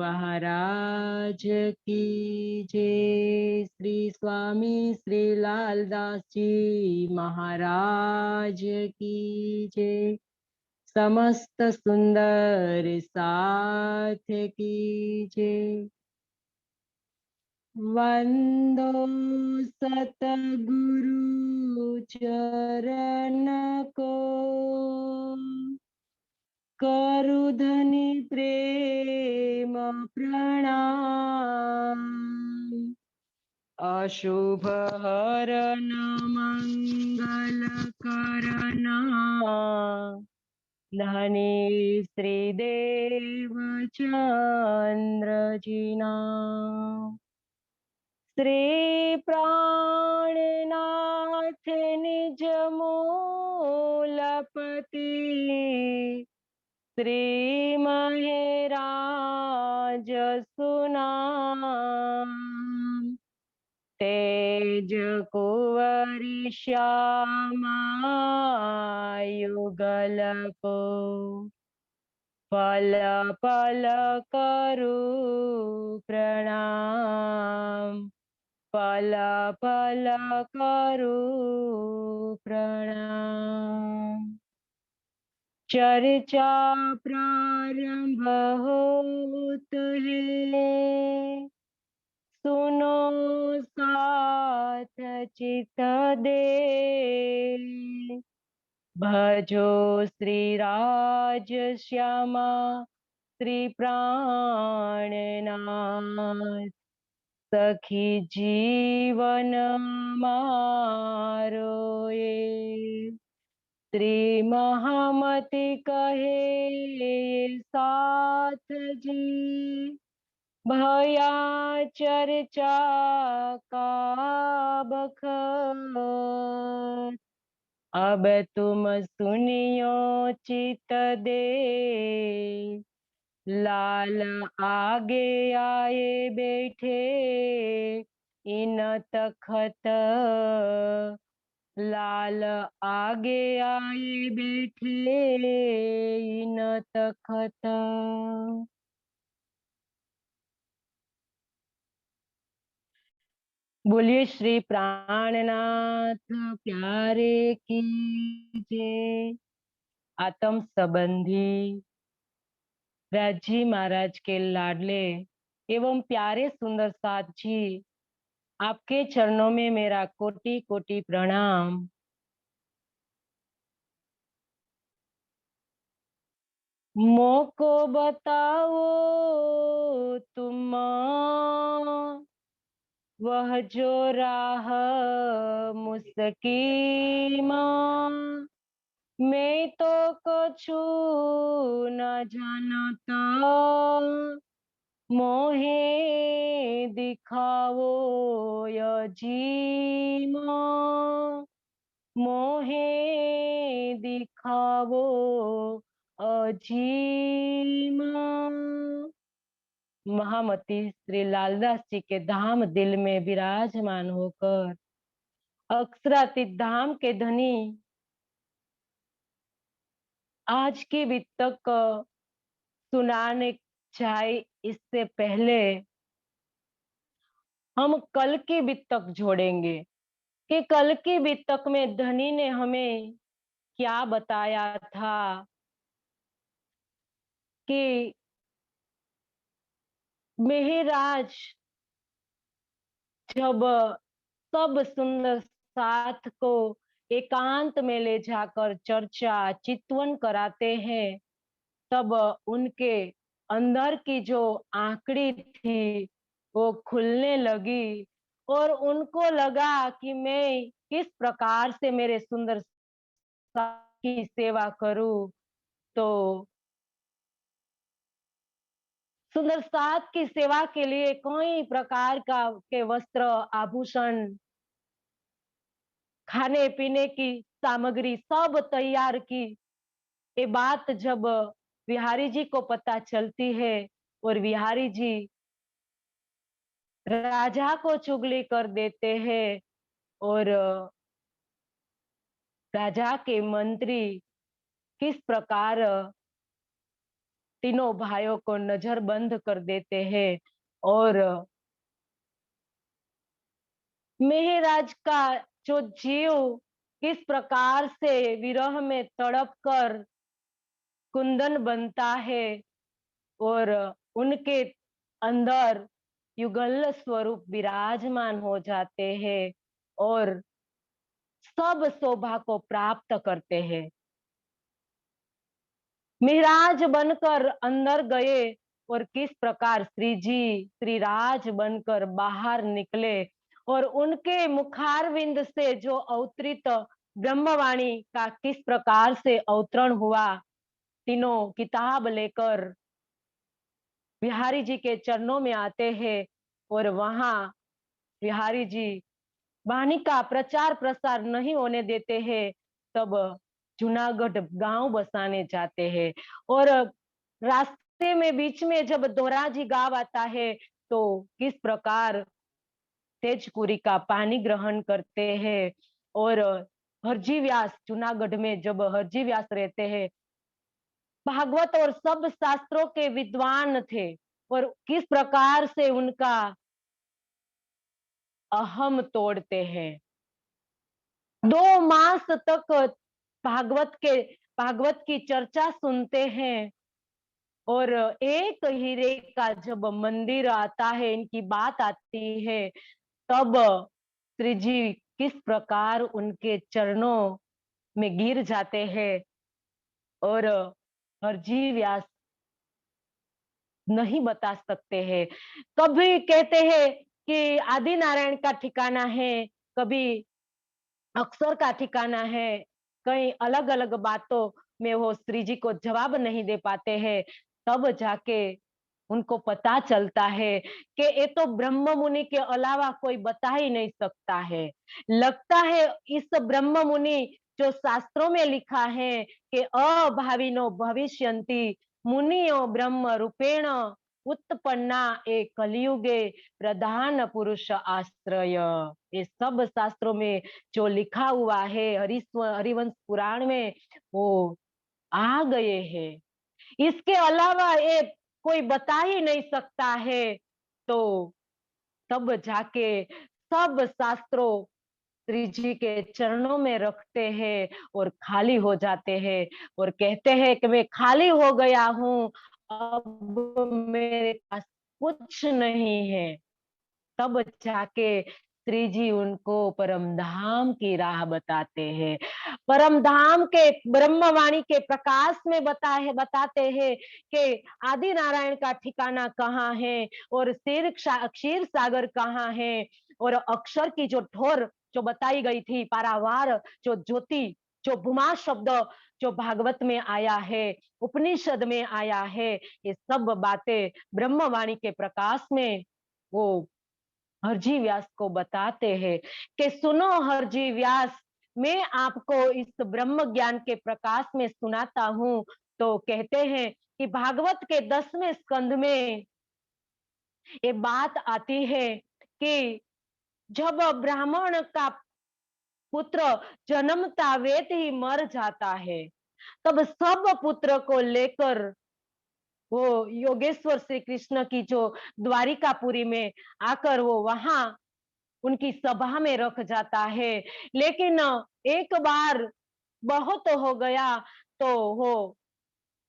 महाराज की जय। श्री स्वामी श्री लालदास जी महाराज की जय। समस्त सुंदर साथ की जय। वंदो सतगुरु चरण को, करु धनि प्रेम प्रणाम। अशुभ हरण मंगल करना, धनी श्रीदेव चंद्र जीना। श्री प्राणनाथ निज मूलपति, श्री महराज सुनाम। तेज कुंवरि श्यामा युगल को, पल पल करु प्रणाम। पल पल करु प्रणाम। चर्चा प्रारंभ होत है, सुनो साथ चित दे। भजो श्री राज श्यामा श्री प्राणनाथ, सखी जीवन मारो ये। श्री महामति कहे साथ जी, भया चर्चा का बखत। अब तुम सुनियो चित दे, लाल आगे आए बैठे इन तखत। लाल आगे आए बैठे इन तखत। बोलिए श्री प्राणनाथ प्यारे की जय। आत्म संबंधी राजी महाराज के लाडले एवं प्यारे सुंदर साथ जी, आपके चरणों में मेरा कोटि कोटि प्रणाम। मोको बताओ तुम वह जो राह मुस्तकीम, मैं तो कछु न जानता। मोहे दिखाओ यजीम, मोहे दिखाओ अजीम। महामती श्री लालदास जी के धाम दिल में विराजमान होकर अक्षरातीत धाम के धनी आज की वितक सुनाने जाए, इससे पहले हम कल की वितक जोड़ेंगे कि कल की वितक में धनी ने हमें क्या बताया था कि मेहराज जब सब सुंदर साथ को एकांत में ले जाकर चर्चा चितवन कराते हैं, तब उनके अंदर की जो आंकड़ी थी वो खुलने लगी और उनको लगा कि मैं किस प्रकार से मेरे सुंदर साथ की सेवा करूं। तो सुंदर साथ की सेवा के लिए कोई प्रकार का के वस्त्र आभूषण खाने पीने की सामग्री सब तैयार की। ये बात जब बिहारी जी को पता चलती है और बिहारी जी राजा को चुगली कर देते हैं और राजा के मंत्री किस प्रकार तीनों भाइयों को नजरबंद कर देते हैं और मेहराज का जो जीव किस प्रकार से विरह में तड़प कर कुंदन बनता है और उनके अंदर युगल स्वरूप विराजमान हो जाते हैं और सब शोभा को प्राप्त करते हैं। महाराज बनकर अंदर गए और किस प्रकार श्री जी श्रीराज बनकर बाहर निकले और उनके मुखारविंद से जो अवतरित ब्रह्मवाणी का किस प्रकार से अवतरण हुआ। तीनों किताब लेकर बिहारी जी के चरणों में आते हैं और वहां बिहारी जी वाणी का प्रचार प्रसार नहीं होने देते हैं। तब जूनागढ़ गांव बसाने जाते हैं और रास्ते में बीच में जब दोराजी गांव आता है तो किस प्रकार तेजपुरी का पानी ग्रहण करते हैं और हरजी व्यास जूनागढ़ में जब हरजी व्यास रहते हैं भागवत और सब शास्त्रों के विद्वान थे और किस प्रकार से उनका अहम तोड़ते हैं। 2 मास तक भागवत की चर्चा सुनते हैं और एक हीरे का जब मंदिर आता है इनकी बात आती है तब श्री जी किस प्रकार उनके चरणों में गिर जाते हैं और हरजी व्यास नहीं बता सकते हैं। कभी कहते हैं कि आदि नारायण का ठिकाना है, कभी अक्षर का ठिकाना है, कई अलग अलग बातों में वो श्री जी को जवाब नहीं दे पाते हैं। तब जाके उनको पता चलता है कि ये तो ब्रह्म मुनि के अलावा कोई बता ही नहीं सकता है। लगता है इस ब्रह्म मुनि जो शास्त्रों में लिखा है कि अभाविनो भविष्यन्ति मुनियो ब्रह्म रूपेण उत्पन्ना ए कलियुगे प्रधान पुरुष आश्रय। ये सब शास्त्रों में जो लिखा हुआ है हरिवंश पुराण में वो आ गए हैं। इसके अलावा ये कोई बता ही नहीं सकता है। तो तब जाके सब शास्त्रों श्री जी के चरणों में रखते हैं और खाली हो जाते हैं और कहते हैं कि मैं खाली हो गया हूँ, अब मेरे पास कुछ नहीं है। तब जाके श्री जी उनको परम धाम की राह बताते हैं। परम धाम के ब्रह्मवाणी के प्रकाश में बताते हैं कि आदि नारायण का ठिकाना कहाँ है और क्षीर सागर कहाँ है और अक्षर की जो ठोर जो बताई गई थी पारावार जो ज्योति जो भूमा शब्द जो भागवत में आया है उपनिषद में आया है ये सब बातें ब्रह्मवाणी के प्रकाश में वो हरजी व्यास को बताते हैं कि सुनो हरजी व्यास, मैं आपको इस ब्रह्म ज्ञान के प्रकाश में सुनाता हूँ। तो कहते हैं कि भागवत के 10वें स्कंध में ये बात आती है कि जब ब्राह्मण का पुत्र जन्मता वेत ही मर जाता है तब सब पुत्र को लेकर वो योगेश्वर श्री कृष्ण की जो द्वारिकापुरी में आकर वो वहां उनकी सभा में रख जाता है। लेकिन एक बार बहुत हो गया तो वो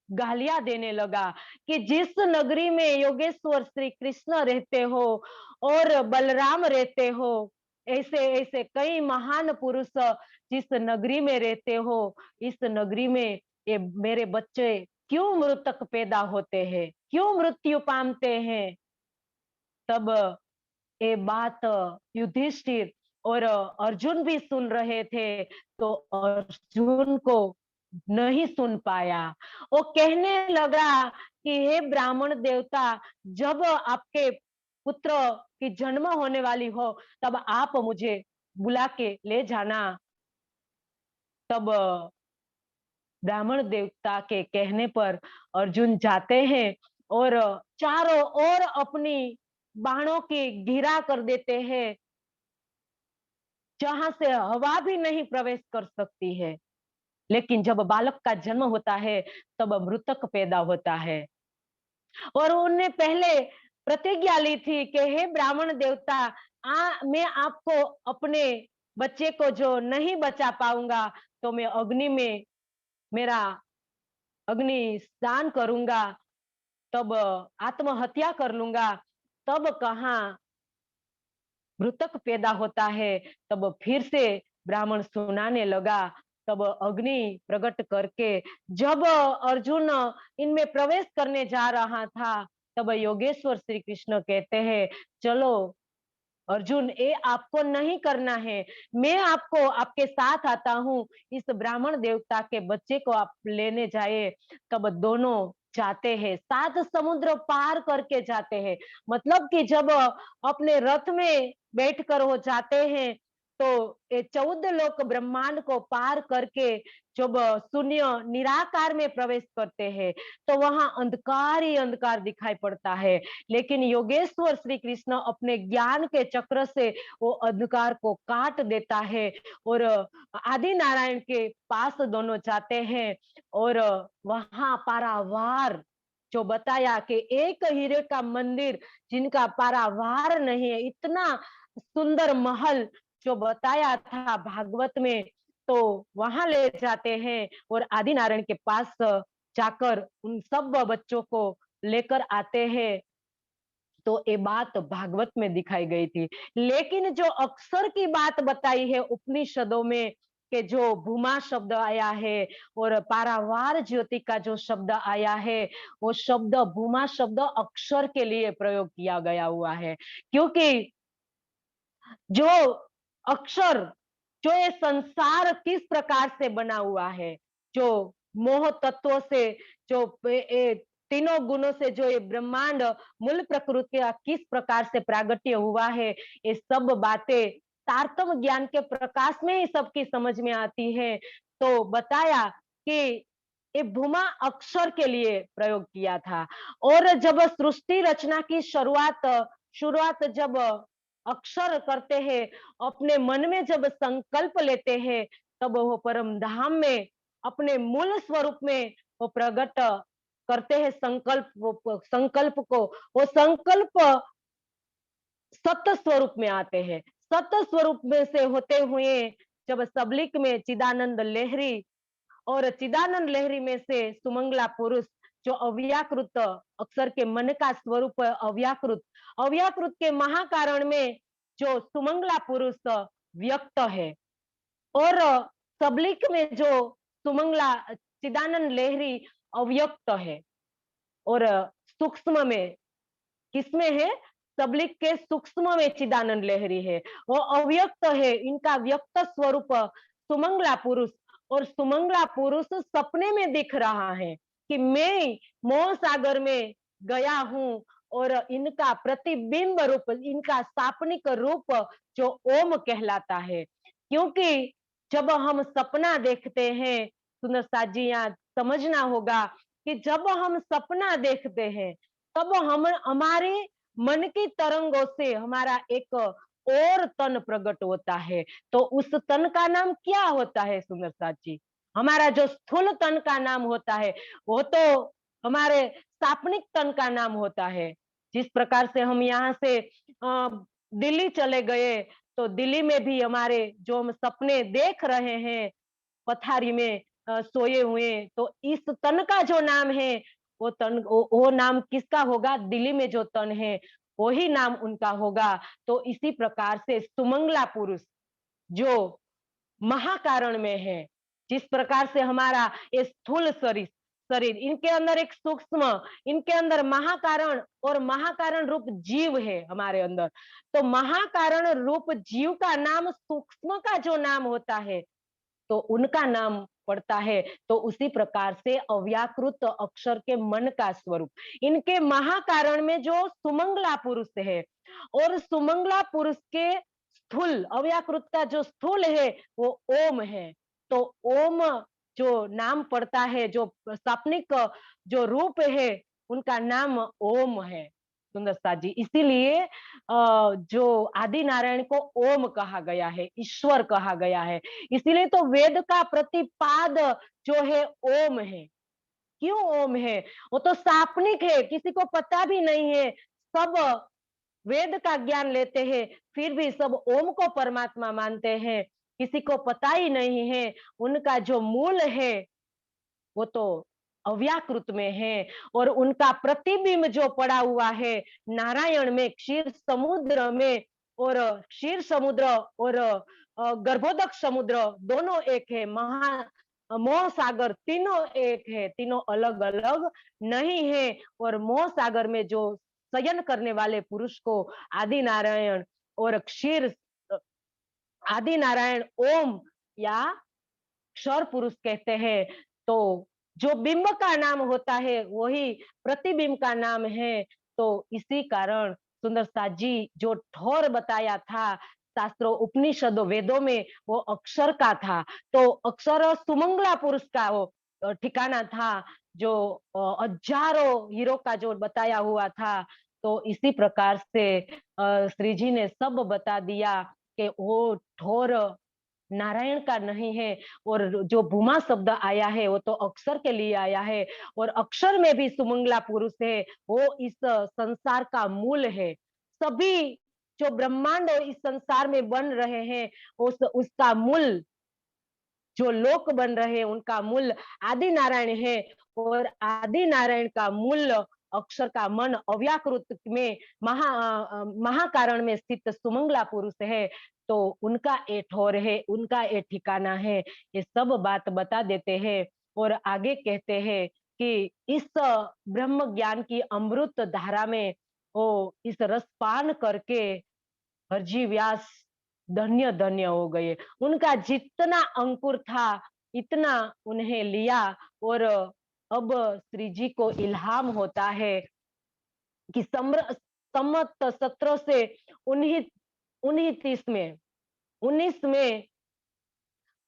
गालियां देने लगा कि जिस नगरी में योगेश्वर श्री कृष्ण रहते हो और बलराम रहते हो ऐसे ऐसे कई महान पुरुष जिस नगरी में रहते हो इस नगरी में ये मेरे बच्चे क्यों मृतक पैदा होते हैं, क्यों मृत्यु पामते हैं। तब ये बात युधिष्ठिर और अर्जुन भी सुन रहे थे तो अर्जुन को नहीं सुन पाया। वो कहने लगा कि हे ब्राह्मण देवता जब आपके पुत्र की जन्म होने वाली हो तब आप मुझे बुला के ले जाना। तब ब्राह्मण देवता के कहने पर अर्जुन जाते हैं और चारों ओर अपनी बाणों की घेरा कर देते हैं जहां से हवा भी नहीं प्रवेश कर सकती है। लेकिन जब बालक का जन्म होता है तब मृतक पैदा होता है। और उनने पहले प्रतिज्ञा ली थी कि हे ब्राह्मण देवता, मैं आपको अपने बच्चे को जो नहीं बचा पाऊंगा, तो मैं अग्नि में मेरा अग्नि स्नान करूंगा, तब आत्महत्या कर लूंगा। तब कहाँ मृतक पैदा होता है। तब फिर से ब्राह्मण सुनाने लगा। तब अग्नि प्रकट करके जब अर्जुन इनमें प्रवेश करने जा रहा था, तब योगेश्वर श्री कृष्ण कहते हैं, चलो अर्जुन, ये आपको नहीं करना है, मैं आपको आपके साथ आता हूँ, इस ब्राह्मण देवता के बच्चे को आप लेने जाए। तब दोनों जाते हैं, 7 समुद्र पार करके जाते हैं। मतलब कि जब अपने रथ में बैठकर वो जाते हैं, तो ये 14 लोक ब्रह्मांड को पार करके जब शून्य निराकार में प्रवेश करते हैं, तो वहां अंधकार ही अंधकार दिखाई पड़ता है। लेकिन योगेश्वर श्री कृष्ण अपने ज्ञान के चक्र से वो अंधकार को काट देता है, और आदि नारायण के पास दोनों जाते हैं। और वहां पारावार जो बताया कि एक हीरे का मंदिर जिनका पारावार नहीं है, इतना सुंदर महल जो बताया था भागवत में, तो वहां ले जाते हैं और आदि नारायण के पास जाकर उन सब बच्चों को लेकर आते हैं। तो ये बात भागवत में दिखाई गई थी। लेकिन जो अक्षर की बात बताई है उपनिषदों में, कि जो भूमा शब्द आया है और पारावार ज्योति का जो शब्द आया है, वो शब्द भूमा शब्द अक्षर के लिए प्रयोग किया गया हुआ है। क्योंकि जो अक्षर, जो ये संसार किस प्रकार से बना हुआ है, जो मोह तत्वों से, जो तीनों गुणों से जो ये ब्रह्मांड मूल प्रकृति का किस प्रकार से प्रागट्य हुआ है, ये सब बातें तारतम ज्ञान के प्रकाश में ही सबकी समझ में आती है। तो बताया कि ये भूमा अक्षर के लिए प्रयोग किया था। और जब सृष्टि रचना की शुरुआत शुरुआत जब अक्षर करते हैं, अपने मन में जब संकल्प लेते हैं, तब वो परम धाम में अपने मूल स्वरूप में वो प्रकट करते हैं संकल्प, वो संकल्प को, वो संकल्प सत्य स्वरूप में आते हैं। सत्य स्वरूप में से होते हुए जब सबलिक में चिदानंद लहरी, और चिदानंद लहरी में से सुमंगला पुरुष, जो अव्याकृत अक्षर के मन का स्वरूप अव्याकृत, अव्याकृत के महाकारण में जो सुमंगला पुरुष व्यक्त है, और सबलिक में जो सुमंगला चिदानंद लहरी अव्यक्त है, और सूक्ष्म में किसमें है, सबलिक के सूक्ष्म में चिदानंद लहरी है, वो अव्यक्त है। इनका व्यक्त स्वरूप सुमंगला पुरुष, और सुमंगला पुरुष सपने में दिख रहा है कि मैं मोह सागर में गया हूं, और इनका प्रतिबिंब रूप, इनका सापनिक रूप जो ओम कहलाता है। क्योंकि जब हम सपना देखते हैं, सुंदर साथ जी यहाँ समझना होगा कि जब हम सपना देखते हैं, तब हम हमारे मन की तरंगों से हमारा एक और तन प्रकट होता है। तो उस तन का नाम क्या होता है सुंदर साथ जी? हमारा जो स्थूल तन का नाम होता है, वो तो हमारे सापनिक तन का नाम होता है। जिस प्रकार से हम यहाँ से दिल्ली चले गए, तो दिल्ली में भी हमारे जो हम सपने देख रहे हैं पथारी में सोए हुए, तो इस तन का जो नाम है, वो तन, वो नाम किसका होगा? दिल्ली में जो तन है, वही नाम उनका होगा। तो इसी प्रकार से सुमंगला पुरुष जो महाकारण में है, जिस प्रकार से हमारा ये स्थूल शरीर शरीर इनके अंदर एक सूक्ष्म, इनके अंदर महाकारण और महाकारण रूप जीव है हमारे अंदर। तो महाकारण रूप जीव का नाम सूक्ष्म का जो नाम होता है, तो उनका नाम पड़ता है। तो उसी प्रकार से अव्याकृत अक्षर के मन का स्वरूप, इनके महाकारण में जो सुमंगला पुरुष है, और सुमंगला पुरुष के स्थूल अव्याकृत का जो स्थूल है, वो ओम है। तो ओम जो नाम पड़ता है, जो सापनिक जो रूप है, उनका नाम ओम है सुंदर साथ जी। इसीलिए जो आदि नारायण को ओम कहा गया है, ईश्वर कहा गया है। इसीलिए तो वेद का प्रतिपाद जो है ओम है। क्यों ओम है? वो तो सापनिक है, किसी को पता भी नहीं है। सब वेद का ज्ञान लेते हैं, फिर भी सब ओम को परमात्मा मानते हैं। किसी को पता ही नहीं है, उनका जो मूल है, वो तो अव्याकृत में है और उनका प्रतिबिंब जो पड़ा हुआ है नारायण में, क्षीर समुद्र में, और क्षीर समुद्र और गर्भोदक समुद्र दोनों एक है, मोह सागर तीनों एक है, तीनों अलग अलग नहीं है। और मोह सागर में जो शयन करने वाले पुरुष को आदि नारायण और क्षीर आदि नारायण ओम या क्षर पुरुष कहते हैं। तो जो बिंब का नाम होता है वही प्रतिबिंब का नाम है। तो इसी कारण सुंदर साथ जी जो ठोर बताया था शास्त्रों उपनिषदों वेदों में, वो अक्षर का था। तो अक्षर सुमंगला पुरुष का वो ठिकाना था, जो हजारों हीरो का जो बताया हुआ था। तो इसी प्रकार से श्री जी ने सब बता दिया कि वो ठोर नारायण का नहीं है, और जो भूमा शब्द आया है वो तो अक्षर के लिए आया है, और अक्षर में भी सुमंगला पुरुष है, वो इस संसार का मूल है। सभी जो ब्रह्मांड इस संसार में बन रहे हैं, उसका मूल जो लोक बन रहे हैं उनका मूल आदि नारायण है, और आदि नारायण का मूल अक्षर का मन अव्याकृत में महाकारण में स्थित सुमंगला पुरुष है। तो उनका ये ठोर है, उनका ये ठिकाना है, ये सब बात बता देते हैं। और आगे कहते हैं कि इस ब्रह्म ज्ञान की अमृत धारा में वो इस रसपान करके हरजी व्यास धन्य धन्य हो गए। उनका जितना अंकुर था इतना उन्हें लिया, और अब श्री जी को इल्हाम होता है कि सम्मत 17 से 19 में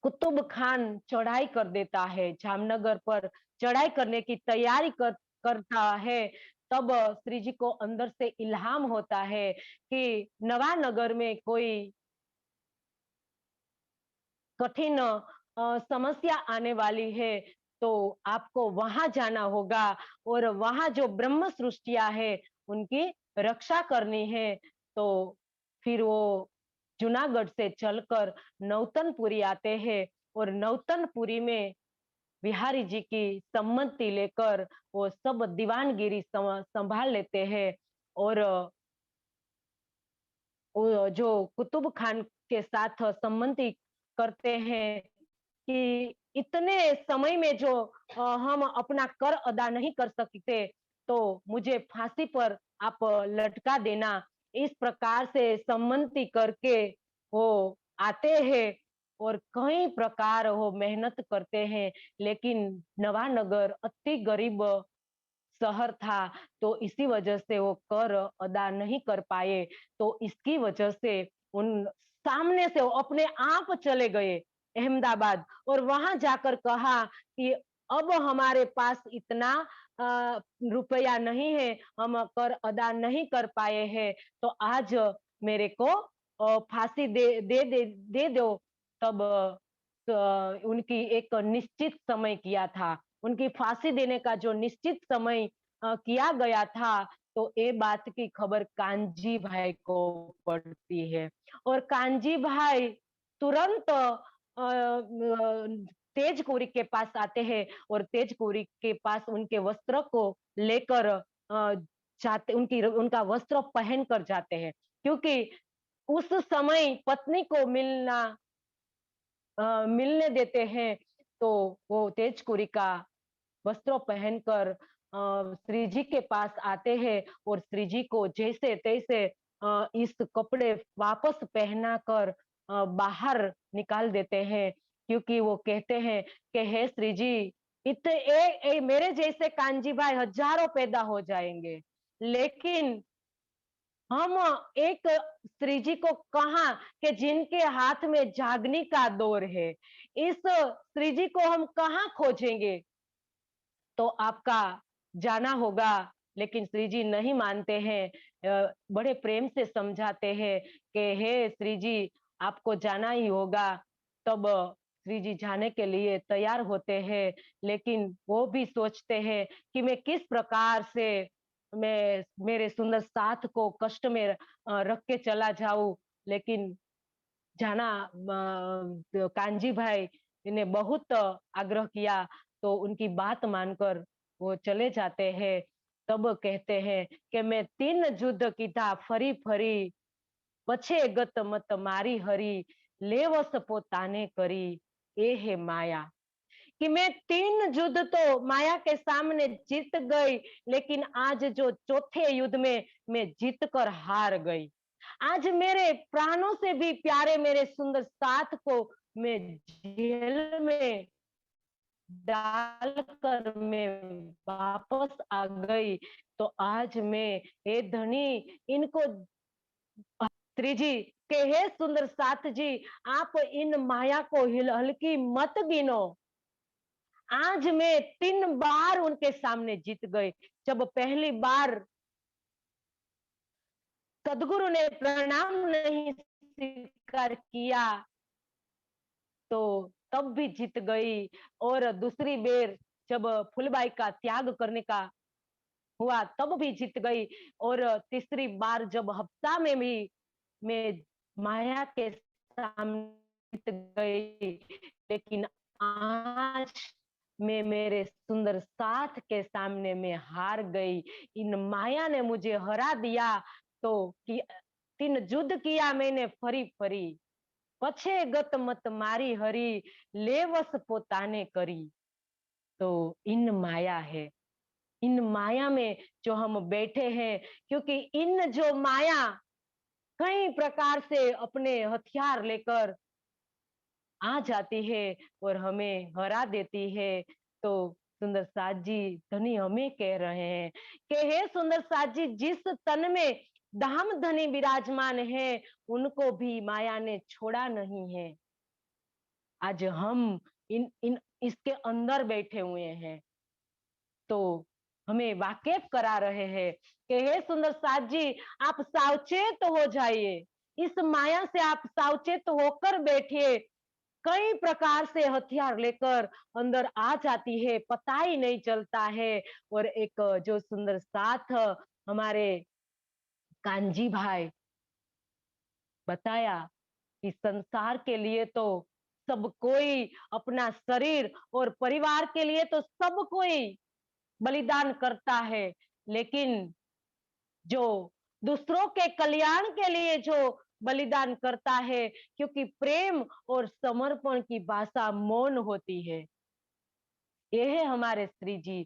कुतुब खान चढ़ाई कर देता है, जामनगर पर चढ़ाई करने की तैयारी करता है। तब श्री जी को अंदर से इल्हाम होता है कि नवानगर में कोई कठिन समस्या आने वाली है, तो आपको वहां जाना होगा, और वहां जो ब्रह्म सृष्टियां है उनकी रक्षा करनी है। तो फिर वो जूनागढ़ से चलकर नौतनपुरी आते हैं, और नौतनपुरी में बिहारी जी की सम्मति लेकर वो सब दीवानगिरी संभाल लेते हैं। और वो जो कुतुब खान के साथ संमति करते हैं कि इतने समय में जो हम अपना कर अदा नहीं कर सकते, तो मुझे फांसी पर आप लटका देना। इस प्रकार से सम्मति करके वो आते हैं, और कई प्रकार वो मेहनत करते हैं, लेकिन नवानगर अति गरीब शहर था, तो इसी वजह से वो कर अदा नहीं कर पाए। तो इसकी वजह से उन सामने से वो अपने आप चले गए अहमदाबाद, और वहां जाकर कहा कि अब हमारे पास इतना रुपया नहीं है, हम कर अदा नहीं कर पाए हैं, तो आज मेरे को फांसी दे दो। तब उनकी एक निश्चित समय किया था, उनकी फांसी देने का जो निश्चित समय किया गया था, तो ये बात की खबर कांजी भाई को पड़ती है, और कांजी भाई तुरंत तेज कोरी के पास आते हैं, और तेज कोरी के पास उनके वस्त्र को लेकर जाते, उनका वस्त्र पहन कर जाते हैं, क्योंकि उस समय पत्नी को मिलने देते हैं। तो वो तेज कोरी का वस्त्र पहनकर श्री जी के पास आते हैं, और श्री जी को जैसे तैसे इस कपड़े वापस पहना कर बाहर निकाल देते हैं, क्योंकि वो कहते हैं कि हे श्री जी, मेरे जैसे कांजी भाई हजारों पैदा हो जाएंगे, लेकिन हम एक श्री जी को कहा कि जिनके हाथ में जागनी का दौर है, इस श्री जी को हम कहाँ खोजेंगे, तो आपका जाना होगा। लेकिन श्री जी नहीं मानते हैं, बड़े प्रेम से समझाते हैं कि हे श्री जी, आपको जाना ही होगा। तब श्री जी जाने के लिए तैयार होते हैं, लेकिन वो भी सोचते हैं कि मैं किस प्रकार से मैं मेरे सुंदर साथ को कष्ट में रख के चला जाऊं। लेकिन जाना कांजी भाई ने बहुत आग्रह किया, तो उनकी बात मानकर वो चले जाते हैं। तब कहते हैं कि मैं 3 युद्ध कीधा फरी फरी, पछे गत मत मारी हरी, लेवस पोताने करी, ए है माया। कि मैं 3 युद्ध तो माया के सामने जीत गई, लेकिन आज जो चौथे युद्ध में मैं जीत कर हार गई। आज मेरे प्राणों से भी प्यारे मेरे सुंदर साथ को मैं जेल में डालकर मैं वापस आ गई। तो आज मैं हे धनी इनको स्त्री जी के हे सुंदर साथ जी, आप इन माया को हल्की मत गिनो। आज मैं 3 बार उनके सामने जीत गई। जब पहली बार सदगुरु ने प्रणाम नहीं स्वीकार किया, तो तब भी जीत गई। और दूसरी बेर जब फूलबाई का त्याग करने का हुआ, तब भी जीत गई। और तीसरी बार जब हफ्ता में भी मैं माया के सामने जीत गई, लेकिन आज मैं मेरे सुंदर साथ के सामने मैं हार गई। इन माया ने मुझे हरा दिया। तो कि 3 युद्ध किया मैंने फरी फरी, पछे गत मत मारी हरी, लेवस पोताने करी। तो इन माया है, इन माया में जो हम बैठे हैं, क्योंकि इन जो माया कई प्रकार से अपने हथियार लेकर आ जाती है और हमें हरा देती है। तो सुंदर साथ जी धनी हमें कह रहे हैं कि हे सुंदर साथ जी, जिस तन में धाम धनी विराजमान है, उनको भी माया ने छोड़ा नहीं है। आज हम इन इन इसके अंदर बैठे हुए हैं, तो हमें वाकिफ करा रहे हैं कि हे सुंदर साथ जी, आप सावचेत हो जाइए, इस माया से आप सावचेत होकर बैठिए। कई प्रकार से हथियार लेकर अंदर आ जाती है, पता ही नहीं चलता है। और एक जो सुंदर साथ हमारे कांजी भाई बताया कि संसार के लिए तो सब कोई अपना शरीर, और परिवार के लिए तो सब कोई बलिदान करता है, लेकिन जो दूसरों के कल्याण के लिए जो बलिदान करता है, क्योंकि प्रेम और समर्पण की भाषा मौन होती है। ये है हमारे श्री जी,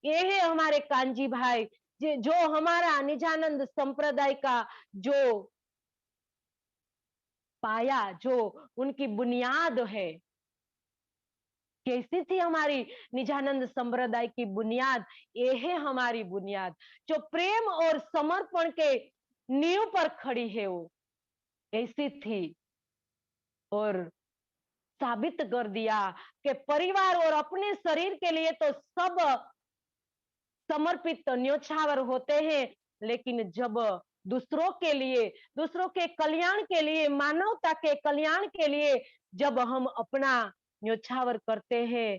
ये है हमारे कांजी भाई, जो हमारा निजानंद संप्रदाय का जो पाया, जो उनकी बुनियाद है। कैसी थी हमारी निजानंद संप्रदाय की बुनियाद? ये है हमारी बुनियाद, जो प्रेम और समर्पण के नींव पर खड़ी है, वो ऐसी थी। और साबित कर दिया कि परिवार और अपने शरीर के लिए तो सब समर्पित न्योछावर होते हैं, लेकिन जब दूसरों के लिए, दूसरों के कल्याण के लिए, मानवता के कल्याण के लिए जब हम अपना न्योछावर करते हैं,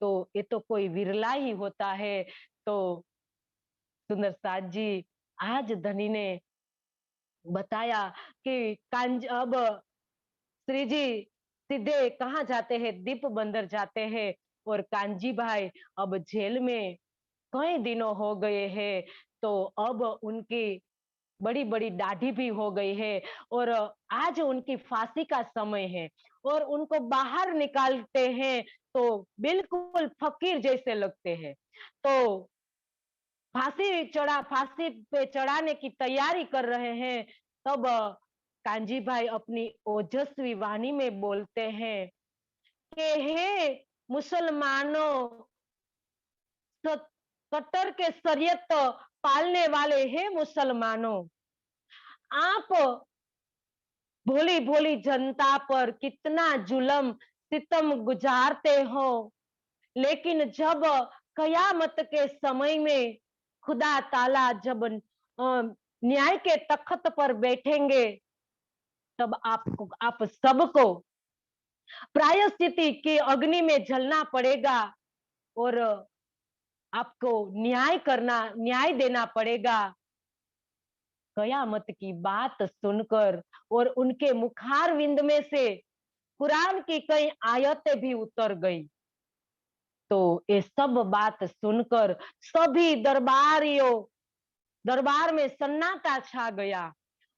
तो ये तो कोई विरला ही होता है। तो सुंदर साथ जी आज धनी ने बताया कि कांज अब श्री जी सीधे कहाँ जाते हैं? दीप बंदर जाते हैं। और कांजी भाई अब जेल में कई दिनों हो गए हैं, तो अब उनकी बड़ी बड़ी दाढ़ी भी हो गई है, और आज उनकी फांसी का समय है। और उनको बाहर निकालते हैं तो बिल्कुल फकीर जैसे लगते हैं। तो फांसी पे चढ़ाने की तैयारी कर रहे हैं, तब कांजी भाई अपनी ओजस्वी वाणी में बोलते हैं कि हे मुसलमानों, कट्टर के शरीयत पालने वाले हे मुसलमानों, आप भोली भोली जनता पर कितना जुल्म सितम गुजारते हो, लेकिन जब कयामत के समय में खुदा ताला जब न्याय के तख्त पर बैठेंगे, तब आप सबको प्रायश्चित की अग्नि में जलना पड़ेगा और आपको न्याय देना पड़ेगा। कयामत की बात सुनकर और उनके मुखारविंद में से कुरान की कई आयतें भी उतर गई। तो ये सब बात सुनकर सभी दरबार में सन्नाटा छा गया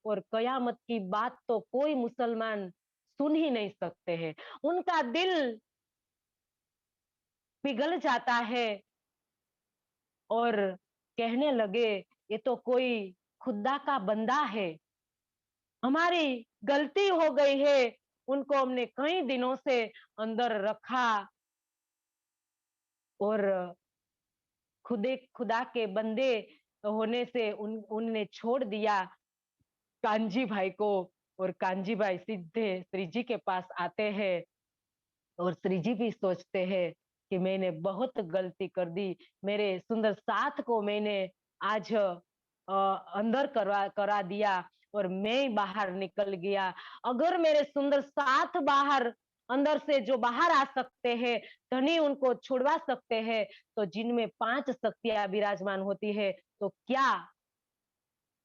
और कयामत की बात तो कोई मुसलमान सुन ही नहीं सकते हैं। उनका दिल पिघल जाता है और कहने लगे ये तो कोई खुदा का बंदा है, हमारी गलती हो गई है, उनको हमने कई दिनों से अंदर रखा और खुदा के बंदे होने से उनने छोड़ दिया कांजी भाई को। और कांजी भाई सीधे श्री जी के पास आते हैं और श्री जी भी सोचते हैं कि मैंने बहुत गलती कर दी, मेरे सुंदर साथ को मैंने आज अंदर करा दिया और मैं बाहर निकल गया। अगर मेरे सुंदर साथ बाहर अंदर से जो बाहर आ सकते हैं, धनी उनको छुड़वा सकते हैं, तो जिनमें 5 शक्तियां विराजमान होती है, तो क्या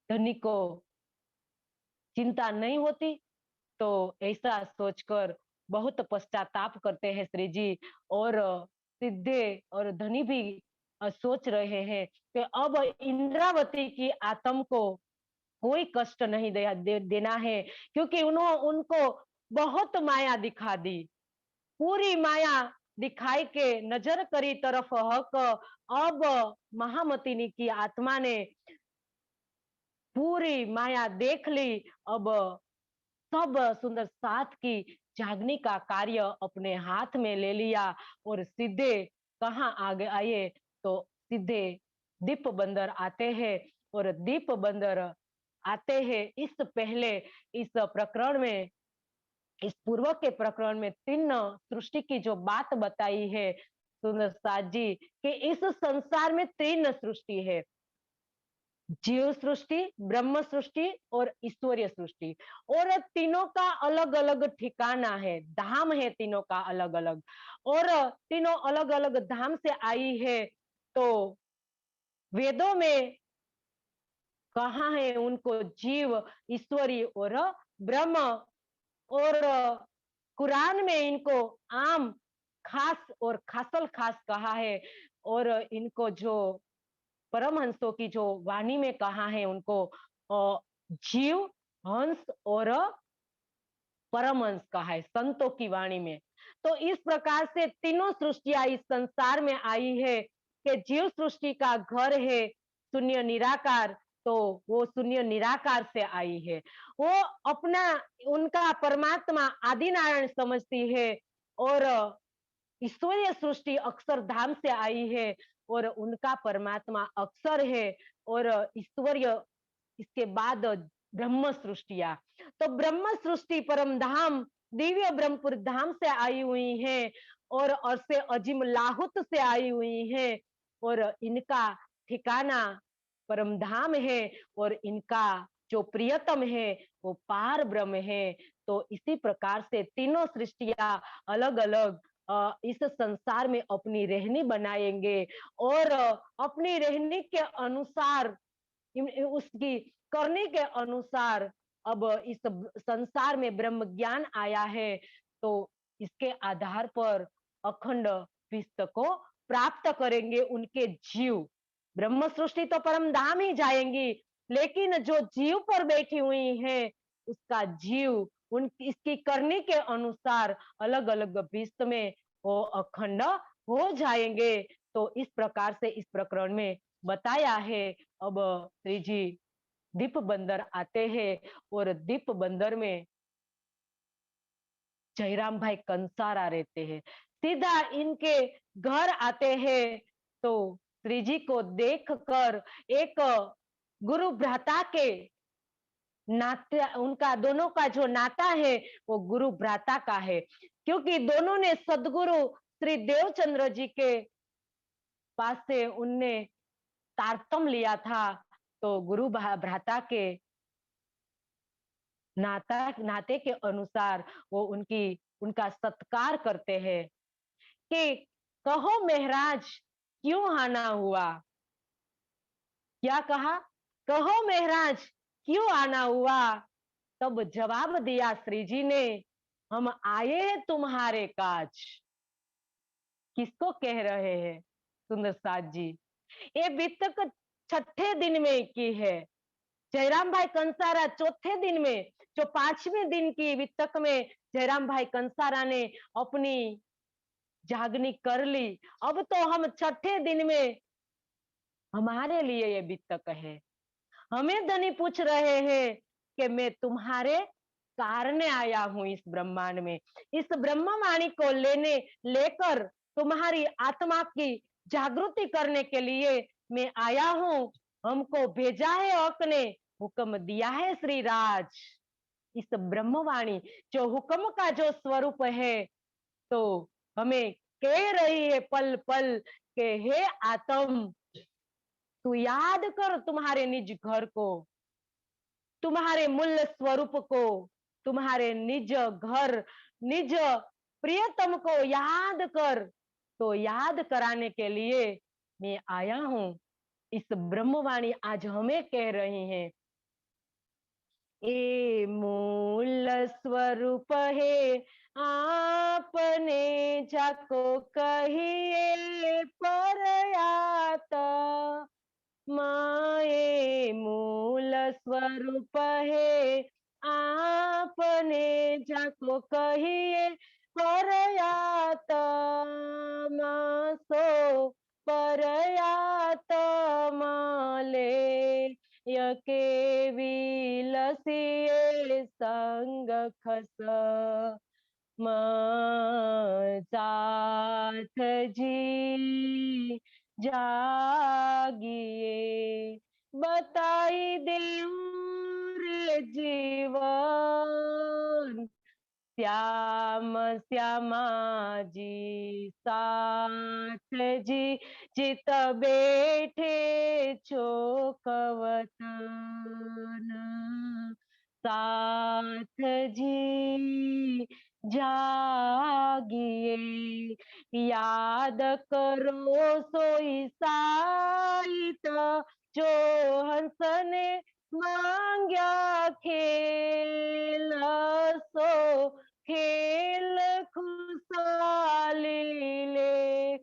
धनी को चिंता नहीं होती? तो ऐसा सोचकर बहुत पश्चाताप करते हैं श्री जी और सिद्धे और धनी भी सोच रहे हैं कि अब इंद्रावती की आत्म को कोई कष्ट नहीं देना है, क्योंकि उनको बहुत माया दिखा दी, पूरी माया दिखाई के नजर करी तरफ हक। अब महामतिनी की आत्मा ने पूरी माया देख ली। अब सब सुंदर साथ की जागने का कार्य अपने हाथ में ले लिया और सीधे कहाँ आगे आए, तो सीधे दीप बंदर आते हैं और दीप बंदर आते हैं। इस पहले इस प्रकरण में, इस पूर्व के प्रकरण में 3 सृष्टि की जो बात बताई है सुंदर साथ जी, कि इस संसार में 3 सृष्टि है, जीव सृष्टि, ब्रह्म सृष्टि और ईश्वरीय सृष्टि। और तीनों का अलग अलग ठिकाना है, धाम है तीनों का अलग अलग, और तीनों अलग अलग धाम से आई है। तो वेदों में कहा है उनको जीव, ईश्वरी और ब्रह्म, और कुरान में इनको आम, खास और खासल खास कहा है। और इनको जो परमहंसों की जो वाणी में कहा है उनको जीव, हंस और परमहंस कहा है संतों की वाणी में। तो इस प्रकार से तीनों सृष्टियां इस संसार में आई है कि जीव सृष्टि का घर है शून्य निराकार, तो वो शून्य निराकार से आई है। वो अपना उनका परमात्मा आदि नारायण समझती है और ईश्वरीय सृष्टि अक्षरधाम से आई है और उनका परमात्मा अक्षर है और ईश्वरीय इसके बाद ब्रह्म सृष्टिया। तो ब्रह्म सृष्टि परम धाम दिव्य ब्रह्मपुर धाम से आई हुई है और से अजीम लाहुत से आई हुई है और इनका ठिकाना परम धाम है और इनका जो प्रियतम है वो पार ब्रह्म है। तो इसी प्रकार से तीनों सृष्टियां अलग अलग इस संसार में अपनी रहनी बनाएंगे और अपनी रहनी के अनुसार उसकी करने के अनुसार अब इस संसार में ब्रह्म ज्ञान आया है, तो इसके आधार पर अखंड विश्व को प्राप्त करेंगे उनके जीव। ब्रह्म सृष्टि तो परम धाम ही जाएंगी, लेकिन जो जीव पर बैठी हुई है उसका जीव उन इसकी करने के अनुसार अलग अलग विश्व में वो अखंड हो जाएंगे। तो इस प्रकार से इस प्रकरण में बताया है। अब श्री जी दीप बंदर आते हैं और दीप बंदर में जयराम भाई कंसारा रहते हैं, सीधा इनके घर आते हैं। तो श्री जी को देख कर एक गुरु भ्राता के नाते, उनका दोनों का जो नाता है वो गुरु भ्राता का है, क्योंकि दोनों ने सदगुरु श्री देवचंद्र जी के पास से उनने तारतम लिया था। तो गुरु भ्राता के नाते के अनुसार वो उनका सत्कार करते हैं कि कहो महाराज क्यों आना हुआ। क्या कहा? कहो महाराज क्यों आना हुआ। तब जवाब दिया श्री जी ने, हम आए हैं तुम्हारे काज। किसको कह रहे हैं? सुंदर साथ जी। ये बितक छठे दिन में की है। जयराम भाई कंसारा चौथे दिन में, जो 5वें दिन की वितक में जयराम भाई कंसारा ने अपनी जागनी कर ली। अब तो हम छठे दिन में, हमारे लिए ये वितक है। हमें धनी पूछ रहे हैं कि मैं तुम्हारे कारण आया हूं इस ब्रह्मांड में, इस ब्रह्मवाणी को लेकर तुम्हारी आत्मा की जागृति करने के लिए मैं आया हूं। हमको भेजा है हक ने, हुक्म दिया है श्री राज। इस ब्रह्मवाणी जो हुक्म का जो स्वरूप है, तो हमें कह रही है पल पल के हे आत्म, तू याद कर तुम्हारे निज घर को, तुम्हारे मूल स्वरूप को, तुम्हारे निज घर, निज प्रियतम को याद कर। तो याद कराने के लिए मैं आया हूं। इस ब्रह्मवाणी आज हमें कह रही है, ए मूल स्वरूप है आपने जाको कहिए परयात। माए मूल स्वरूप है आपने जाको कहिए परयात। सो परयात माले यके विलसिए संग खस। साथ जी जागिए बताई देऊं रे जीवन। श्याम श्यामा जी साथ जी चित बैठे चोकवतन। साथ जी जागिए याद करो सोई साइत, जो हंस ने मांग्या खेल। सो खेल खुशहाली ले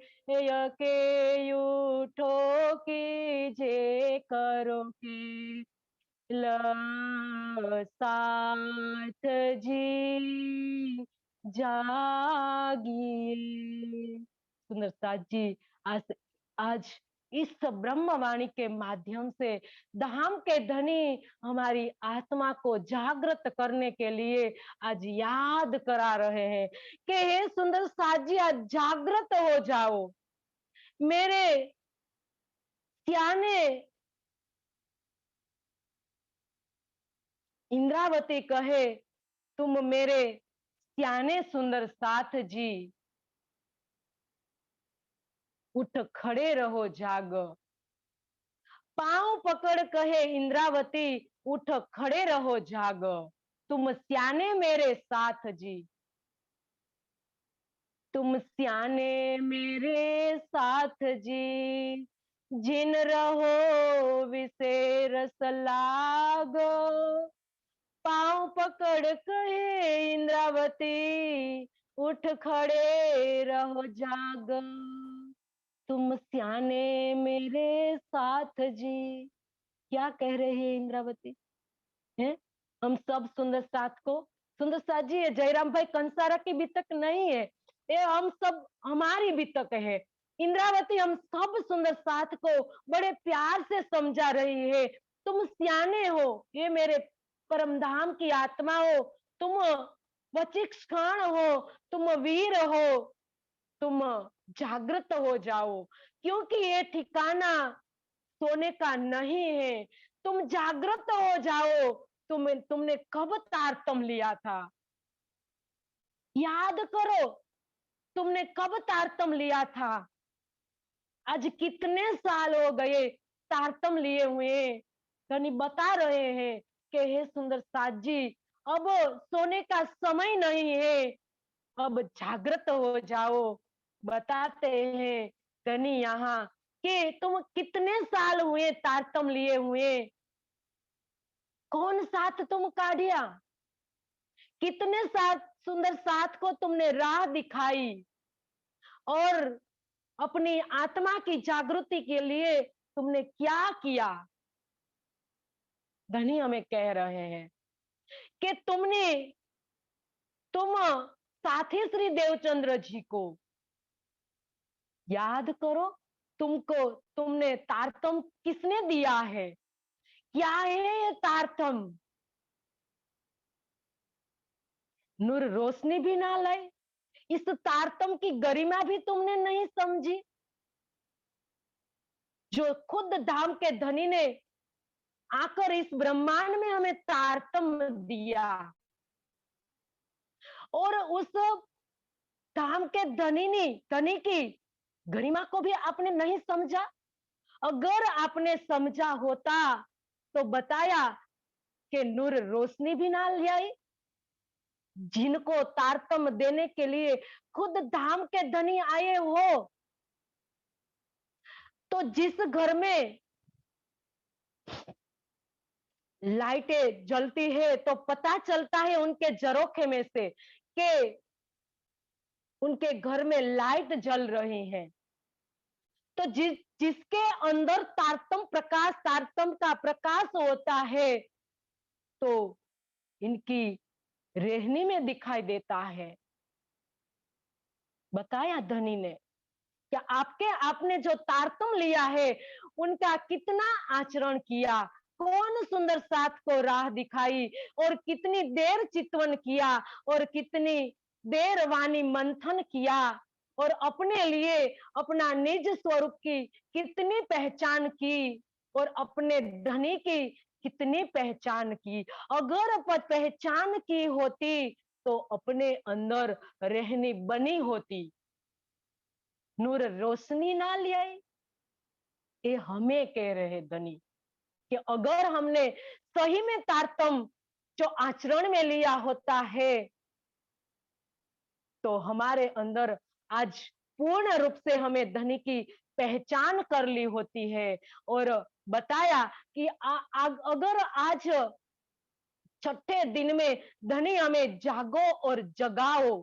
यके उठो कीजे करो के साथ जी जागिए। सुंदर साथ जी, आज आज इस ब्रह्मवाणी के माध्यम से धाम के धनी हमारी आत्मा को जागृत करने के लिए आज याद करा रहे हैं कि हे सुंदर साथ जी, आज जागृत हो जाओ। मेरे सियाने इंद्रावती कहे, तुम मेरे सियाने सुंदर साथ जी, उठ खड़े रहो जागो। पांव पकड़ कहे इंद्रावती, उठ खड़े रहो जागो। तुम सियाने मेरे साथ जी, तुम सियाने मेरे साथ जी, जिन रहो विशेष लागो। पांव पकड़ कहे इंद्रावती, उठ खड़े रहो जागो। तुम सियाने मेरे साथ जी। क्या कह रहे हैं इंद्रावती? है हम सब सुंदर साथ को, सुंदर साथ जी ये जयराम भाई कंसारा की बितक नहीं है, ये हम सब हमारी बितक है। इंद्रावती हम सब सुंदर साथ को बड़े प्यार से समझा रही है। तुम सियाने हो, ये मेरे परमधाम की आत्मा हो, तुम वचिक्षण हो, तुम वीर हो, तुम जागृत हो जाओ, क्योंकि ये ठिकाना सोने का नहीं है। तुम जागृत हो जाओ। तुमने कब तारतम लिया था, याद करो, तुमने कब तारतम लिया था। आज कितने साल हो गए तारतम लिए हुए। धनी बता रहे हैं कि हे सुंदर साथ जी, अब सोने का समय नहीं है, अब जागृत हो जाओ। बताते हैं धनी यहाँ कि तुम कितने साल हुए तारतम लिए हुए, कौन साथ तुम काढ़िया, कितने साथ सुंदर साथ को तुमने राह दिखाई और अपनी आत्मा की जागृति के लिए तुमने क्या किया। धनी हमें कह रहे हैं कि तुम साथी श्री देवचंद्र जी को याद करो, तुमने तारतम किसने दिया है, क्या है ये तारतम। नूर रोशनी भी ना लाई, इस तारतम की गरिमा भी तुमने नहीं समझी, जो खुद धाम के धनी ने आकर इस ब्रह्मांड में हमें तारतम दिया, और उस धाम के धनी की गरिमा को भी आपने नहीं समझा। अगर आपने समझा होता तो बताया कि नूर रोशनी भी ना ले आई, जिनको तारतम देने के लिए खुद धाम के धनी आए हो। तो जिस घर में लाइटें जलती है तो पता चलता है उनके झरोखे में से कि उनके घर में लाइट जल रही है। तो जिसके अंदर तारतम का प्रकाश होता है, तो इनकी रेहनी में दिखाई देता है। बताया धनी ने कि आपने जो तारतम लिया है उनका कितना आचरण किया, कौन सुंदर साथ को राह दिखाई, और कितनी देर चितवन किया, और कितनी देर वाणी मंथन किया, और अपने लिए अपना निज स्वरूप की कितनी पहचान की, और अपने धनी की कितनी पहचान की। अगर पहचान की होती तो अपने अंदर रहनी बनी होती, नूर रोशनी ना ले आई। ये हमें कह रहे धनी कि अगर हमने सही में तारतम जो आचरण में लिया होता है तो हमारे अंदर आज पूर्ण रूप से हमें धनी की पहचान कर ली होती है। और बताया कि अगर आज छठे दिन में धनी हमें जागो और जगाओ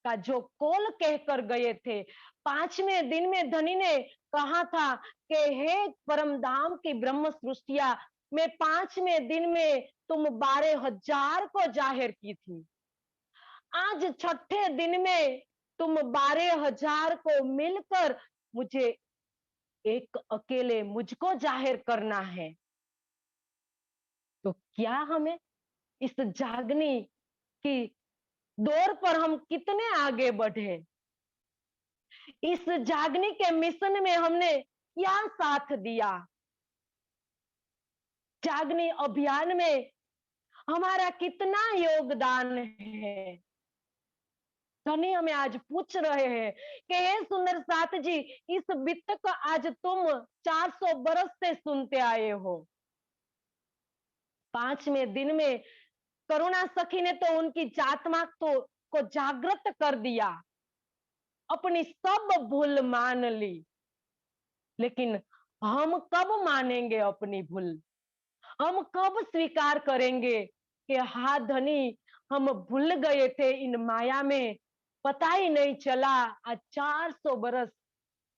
का जो कॉल कहकर गए थे, पांचवें दिन में धनी ने कहा था कि हे परम धाम की ब्रह्म सृष्टिया, मैं पांचवें दिन में तुम 12,000 को जाहिर की थी, आज छठे दिन में तुम 12,000 को मिलकर मुझे एक अकेले मुझको जाहिर करना है। तो क्या हमें इस जागनी की दौर पर हम कितने आगे बढ़े, इस जागने के मिशन में हमने क्या साथ दिया, जागने अभियान में हमारा कितना योगदान है। धनी हमें आज पूछ रहे हैं कि हे सुंदर साथ जी, इस वित्त को आज तुम 400 बरस से सुनते आए हो, पांचवें दिन में करुणा सखी ने तो उनकी जातमा को जागृत कर दिया, अपनी सब भूल मान ली। लेकिन हम कब मानेंगे अपनी भूल, हम कब स्वीकार करेंगे कि हाँ धनी, हम भूल गए थे इन माया में, पता ही नहीं चला। आज 400 बरस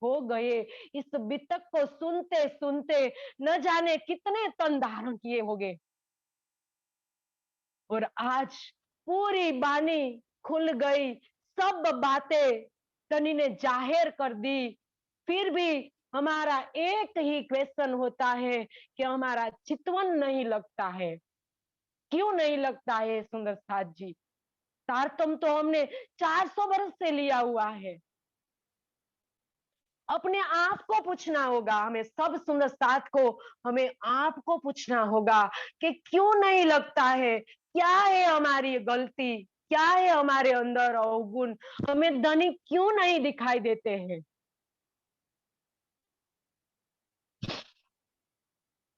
हो गए इस बितक को सुनते सुनते, न जाने कितने तन धारण किए होंगे, और आज पूरी बानी खुल गई, सब बातें धनी ने जाहिर कर दी। फिर भी हमारा एक ही क्वेश्चन होता है कि हमारा चितवन नहीं लगता है। क्यों नहीं लगता है सुंदर साथ जी? तारतम तो हमने 400 बरस से लिया हुआ है। अपने आप को पूछना होगा, हमें सब सुंदर साथ को हमें आप को पूछना होगा कि क्यों नहीं लगता है, क्या है हमारी गलती, क्या है हमारे अंदर अवगुण, हमें धनी क्यों नहीं दिखाई देते हैं।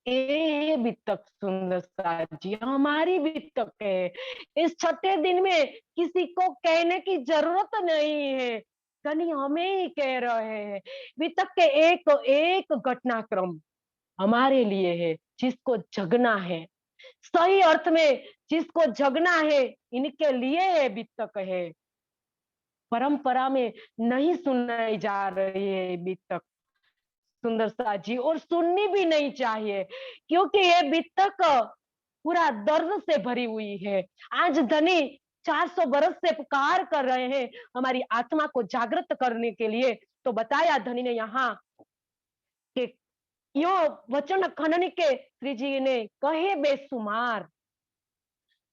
ये वितक सुंदर साथ जी, हमारी वितक है। इस छठे दिन में किसी को कहने की जरूरत नहीं है, धनी हमें ही कह रहे हैं। वितक के एक एक घटनाक्रम हमारे लिए है, जिसको जगना है, सही अर्थ में जिसको जगना है, इनके लिए है वितक है। परंपरा में नहीं सुनाई जा रही है वितक सुंदर सा जी, और सुननी भी नहीं चाहिए, क्योंकि ये वितक पूरा दर्द से भरी हुई है। आज धनी 400 बरस से पुकार कर रहे हैं हमारी आत्मा को जागृत करने के लिए। तो बताया धनी ने यहाँ कि यो वचन खनन के श्री जी ने कहे बेसुमार,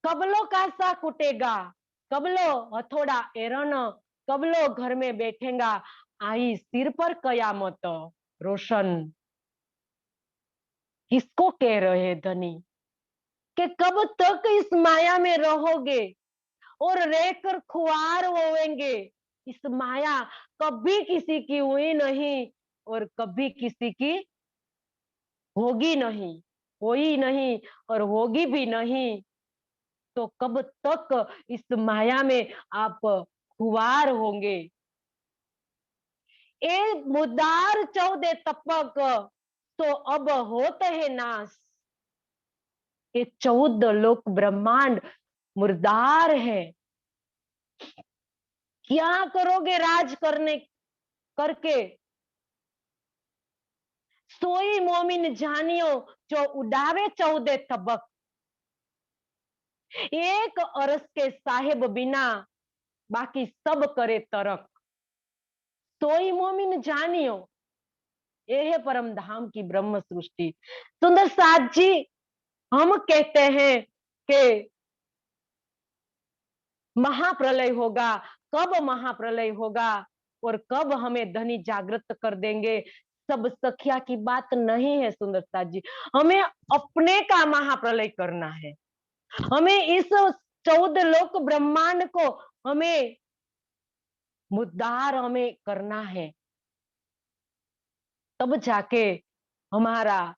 कबलो कासा कुटेगा, कबलो हथौड़ा एरन, कबलो घर में बैठेगा, आई सिर पर कयामत रोशन। किसको कह रहे हैं धनी कि कब तक इस माया में रहोगे और रहकर खुआर होवेंगे। इस माया कभी किसी की हुई नहीं और कभी किसी की होगी नहीं, हुई नहीं और होगी भी नहीं। तो कब तक इस माया में आप खुआर होंगे। ए मुदार 14 तपक तो अब होते है नाश। ये 14 लोक ब्रह्मांड मुर्दार है। क्या करोगे राज करने करके? सोई मोमिन जानियो जो उड़ावे 14 तबक। एक अरस के साहेब बिना बाकी सब करे तरक। सोई मोमिन जानियो, ये है परम धाम की ब्रह्म सृष्टि। सुंदर साथ जी, हम कहते हैं कि महाप्रलय होगा, कब महाप्रलय होगा और कब हमें धनी जागृत कर देंगे, सब सखिया की बात नहीं है सुंदर साथ जी। हमें अपने का महाप्रलय करना है। हमें इस 14 लोक ब्रह्मांड को हमें मुद्दार हमें करना है, तब जाके हमारा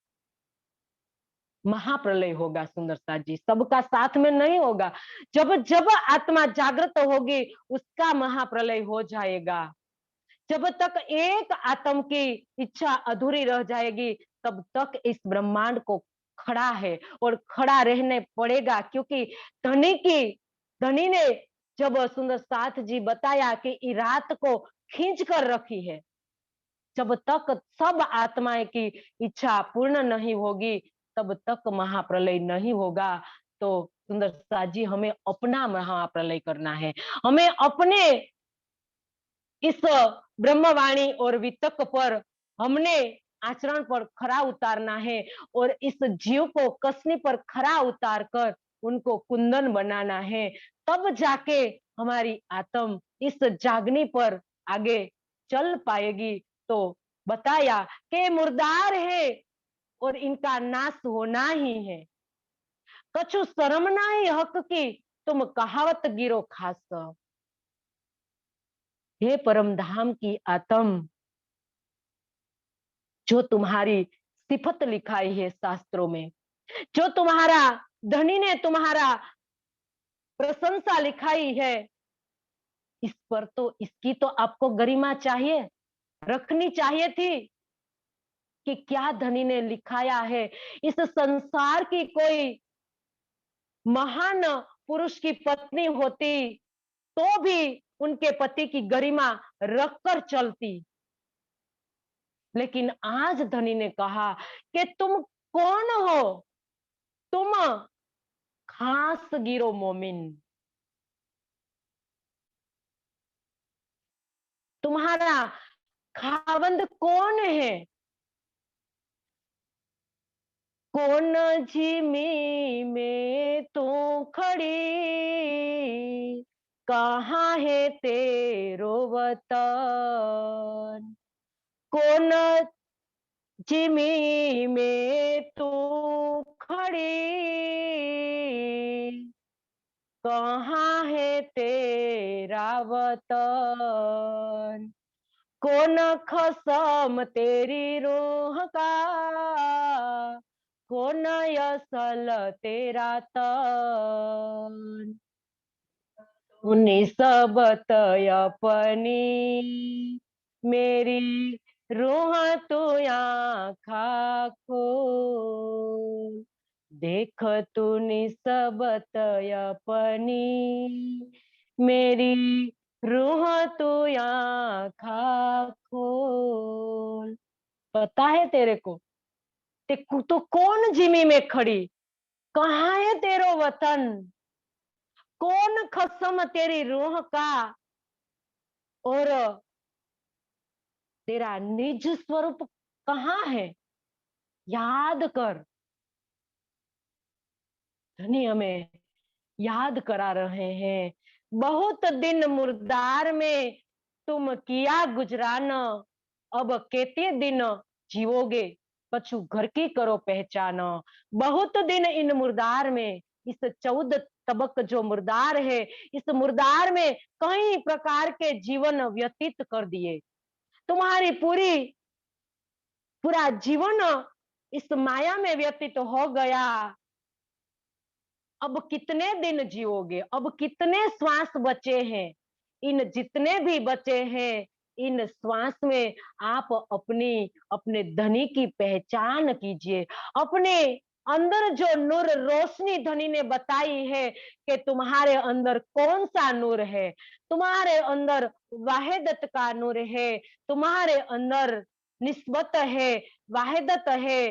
महाप्रलय होगा सुंदर साथ जी। सबका साथ में नहीं होगा। जब जब आत्मा जागृत होगी उसका महाप्रलय हो जाएगा। जब तक एक आत्म की इच्छा अधूरी रह जाएगी तब तक इस ब्रह्मांड को खड़ा है और खड़ा रहने पड़ेगा, क्योंकि धनी ने जब सुंदर साथ जी बताया कि रात को खींच कर रखी है, जब तक सब आत्माएं की इच्छा पूर्ण नहीं होगी तब तक महाप्रलय नहीं होगा। तो सुंदर साथ जी, हमें अपना महाप्रलय करना है। हमें अपने इस ब्रह्मवाणी और वितक पर हमने आचरण पर खरा उतारना है और इस जीव को कसनी पर खरा उतार कर उनको कुंदन बनाना है। तब जाके हमारी आत्म इस जागनी पर आगे चल पाएगी। तो बताया कि मुर्दार है और इनका नाश होना ही है। कछु शर्म नहीं हक की, तुम कहावत गिरो खास। हे परम धाम की आत्म, जो तुम्हारी सिफत लिखाई है शास्त्रों में, जो तुम्हारा धनी ने तुम्हारा प्रशंसा लिखाई है, इस पर तो इसकी तो आपको गरिमा चाहिए, रखनी चाहिए थी कि क्या धनी ने लिखाया है। इस संसार की कोई महान पुरुष की पत्नी होती तो भी उनके पति की गरिमा रखकर चलती, लेकिन आज धनी ने कहा कि तुम कौन हो? तुम खास गिरो मोमिन, तुम्हारा खावंद कौन है? कौन झिमी में तू खड़ी, कहाँ है तेरो वतन? कौन झिमी में तू खड़ी, कहाँ है तेरा वतन? कौन खसम तेरी रूह का, कौन असल तेरा तन, उन्हीं सब तय अपनी, मेरी रूह तू आँखा खोल, देख तू निस्बत अपनी, मेरी रूह तू आँखा खोल। पता है तेरे को, ते तू कौन जिमी में खड़ी, कहाँ है तेरो वतन, कौन खसम तेरी रूह का, और तेरा निज स्वरूप कहाँ है, याद कर। धनी हमें याद करा रहे हैं, बहुत दिन मुर्दार में तुम किया गुजरान, अब केते दिन जीवोगे, पछु घर की करो पहचान। बहुत दिन इन मुर्दार में, इस 14 तबक जो मुर्दार है, इस मुर्दार में कई प्रकार के जीवन व्यतीत कर दिए। तुम्हारी पूरा जीवन इस माया में व्यतीत हो गया। अब कितने दिन जियोगे, अब कितने श्वास बचे हैं, इन जितने भी बचे हैं, इन श्वास में आप अपने धनी की पहचान कीजिए। अपने अंदर जो नूर रोशनी धनी ने बताई है कि तुम्हारे अंदर कौन सा नूर है, तुम्हारे अंदर वाहिदत का नूर है, तुम्हारे अंदर निस्बत है, वाहिदत है,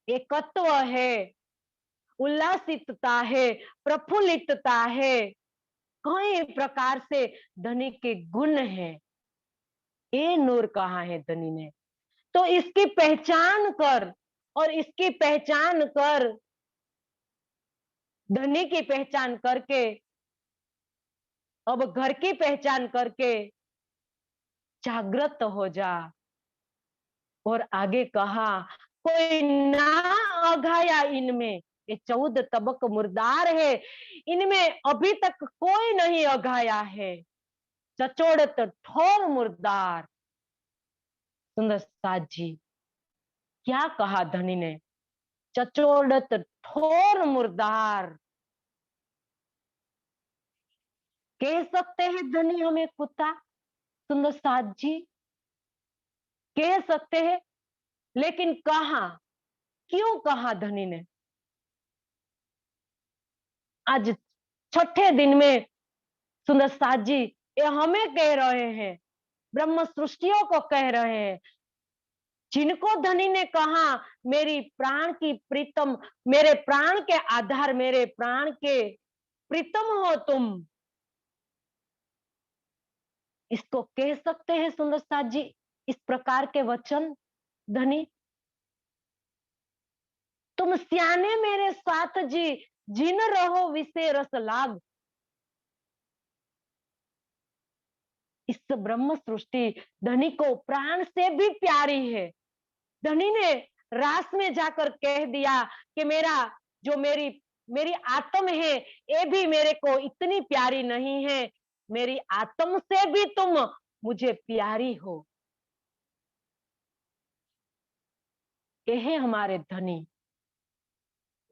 एकत्व है, उल्लासितता है, प्रफुल्लितता है, कई प्रकार से धनी के गुण है। ये नूर कहाँ है धनी ने, तो इसकी पहचान कर, और इसकी पहचान कर, धनी की पहचान करके, अब घर की पहचान करके जागृत हो जा। और आगे कहा, कोई ना अघाया इनमें, ये 14 तबक मुर्दार है, इनमें अभी तक कोई नहीं अघाया है। चचोड़त ठोर मुर्दार। सुंदर साथ जी, क्या कहा धनी ने, चचोड़त ठोर मुर्दार। कह सकते हैं धनी हमें कुत्ता, सुंदर साथ जी कह सकते हैं, लेकिन कहा, क्यों कहा धनी ने। आज छठे दिन में सुंदर साथ जी ये हमें कह रहे हैं, ब्रह्म सृष्टियों को कह रहे हैं, जिनको धनी ने कहा मेरी प्राण की प्रीतम, मेरे प्राण के आधार, मेरे प्राण के प्रीतम हो तुम, इसको कह सकते हैं सुंदर साथ जी इस प्रकार के वचन धनी। तुम सियाने मेरे साथ जी, जिन रहो विषय रस लाग। इस ब्रह्म सृष्टि धनी को प्राण से भी प्यारी है। धनी ने रास में जाकर कह दिया कि मेरी मेरी आत्म है, ये भी मेरे को इतनी प्यारी नहीं है, मेरी आत्म से भी तुम मुझे प्यारी हो। ये है हमारे धनी।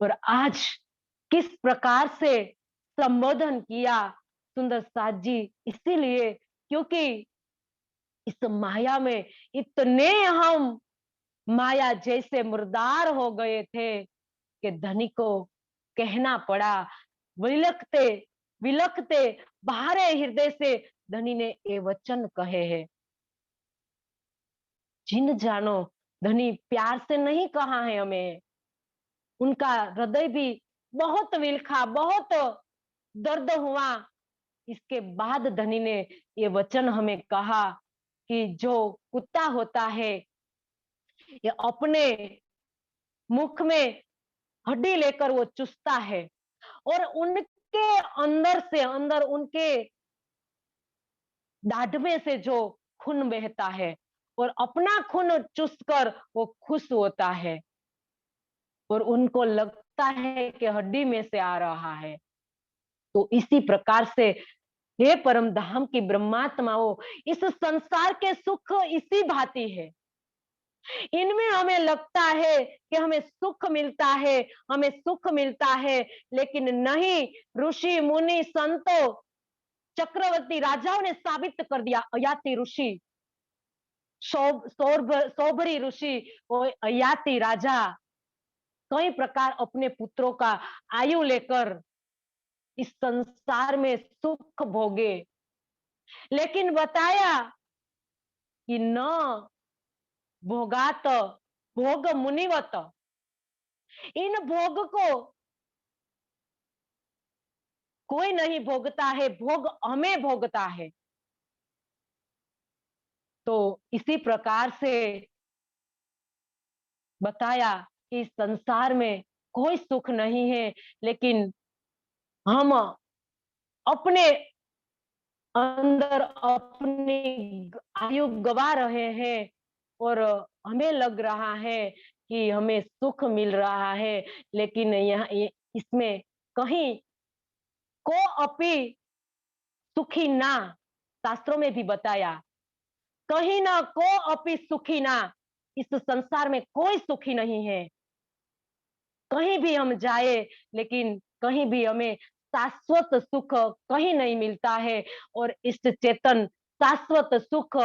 और आज किस प्रकार से संबोधन किया सुंदर साथ जी, इसीलिए क्योंकि इस माया में इतने हम माया जैसे मुर्दार हो गए थे कि धनी को कहना पड़ा, विलखते विलखते बाहरे हृदय से धनी ने ये वचन कहे हैं। जिन जानो धनी प्यार से नहीं कहा है हमें, उनका हृदय भी बहुत विलखा, बहुत दर्द हुआ। इसके बाद धनी ने ये वचन हमें कहा कि जो कुत्ता होता है ये अपने मुख में हड्डी लेकर वो चुसता है, और उनके अंदर से अंदर उनके दाढ़ में से जो खून बहता है, और अपना खून चूसकर वो खुश होता है, और उनको लगता है कि हड्डी में से आ रहा है। तो इसी प्रकार से हे परम धाम की ब्रह्मात्माओं, इस संसार के सुख इसी भांति है। इनमें हमें लगता है कि हमें सुख मिलता है, लेकिन नहीं, ऋषि मुनि संतों चक्रवर्ती राजाओं ने साबित कर दिया, अयाति ऋषि, सौभरी ऋषि, वो अयाति राजा कई प्रकार अपने पुत्रों का आयु लेकर इस संसार में सुख भोगे, लेकिन बताया कि न भोगात भोग मुनिवत, इन भोग को कोई नहीं भोगता है, भोग हमें भोगता है। तो इसी प्रकार से बताया कि संसार में कोई सुख नहीं है, लेकिन हम अपने अंदर अपनी आयु गवा रहे हैं और हमें लग रहा है कि हमें सुख मिल रहा है, लेकिन यहाँ इसमें कहीं को अपि सुखी ना, शास्त्रों में भी बताया, कहीं ना को अपि सुखी ना, इस संसार में कोई सुखी नहीं है। कहीं भी हम जाए, लेकिन कहीं भी हमें शाश्वत सुख कहीं नहीं मिलता है। और इस चेतन शाश्वत सुख,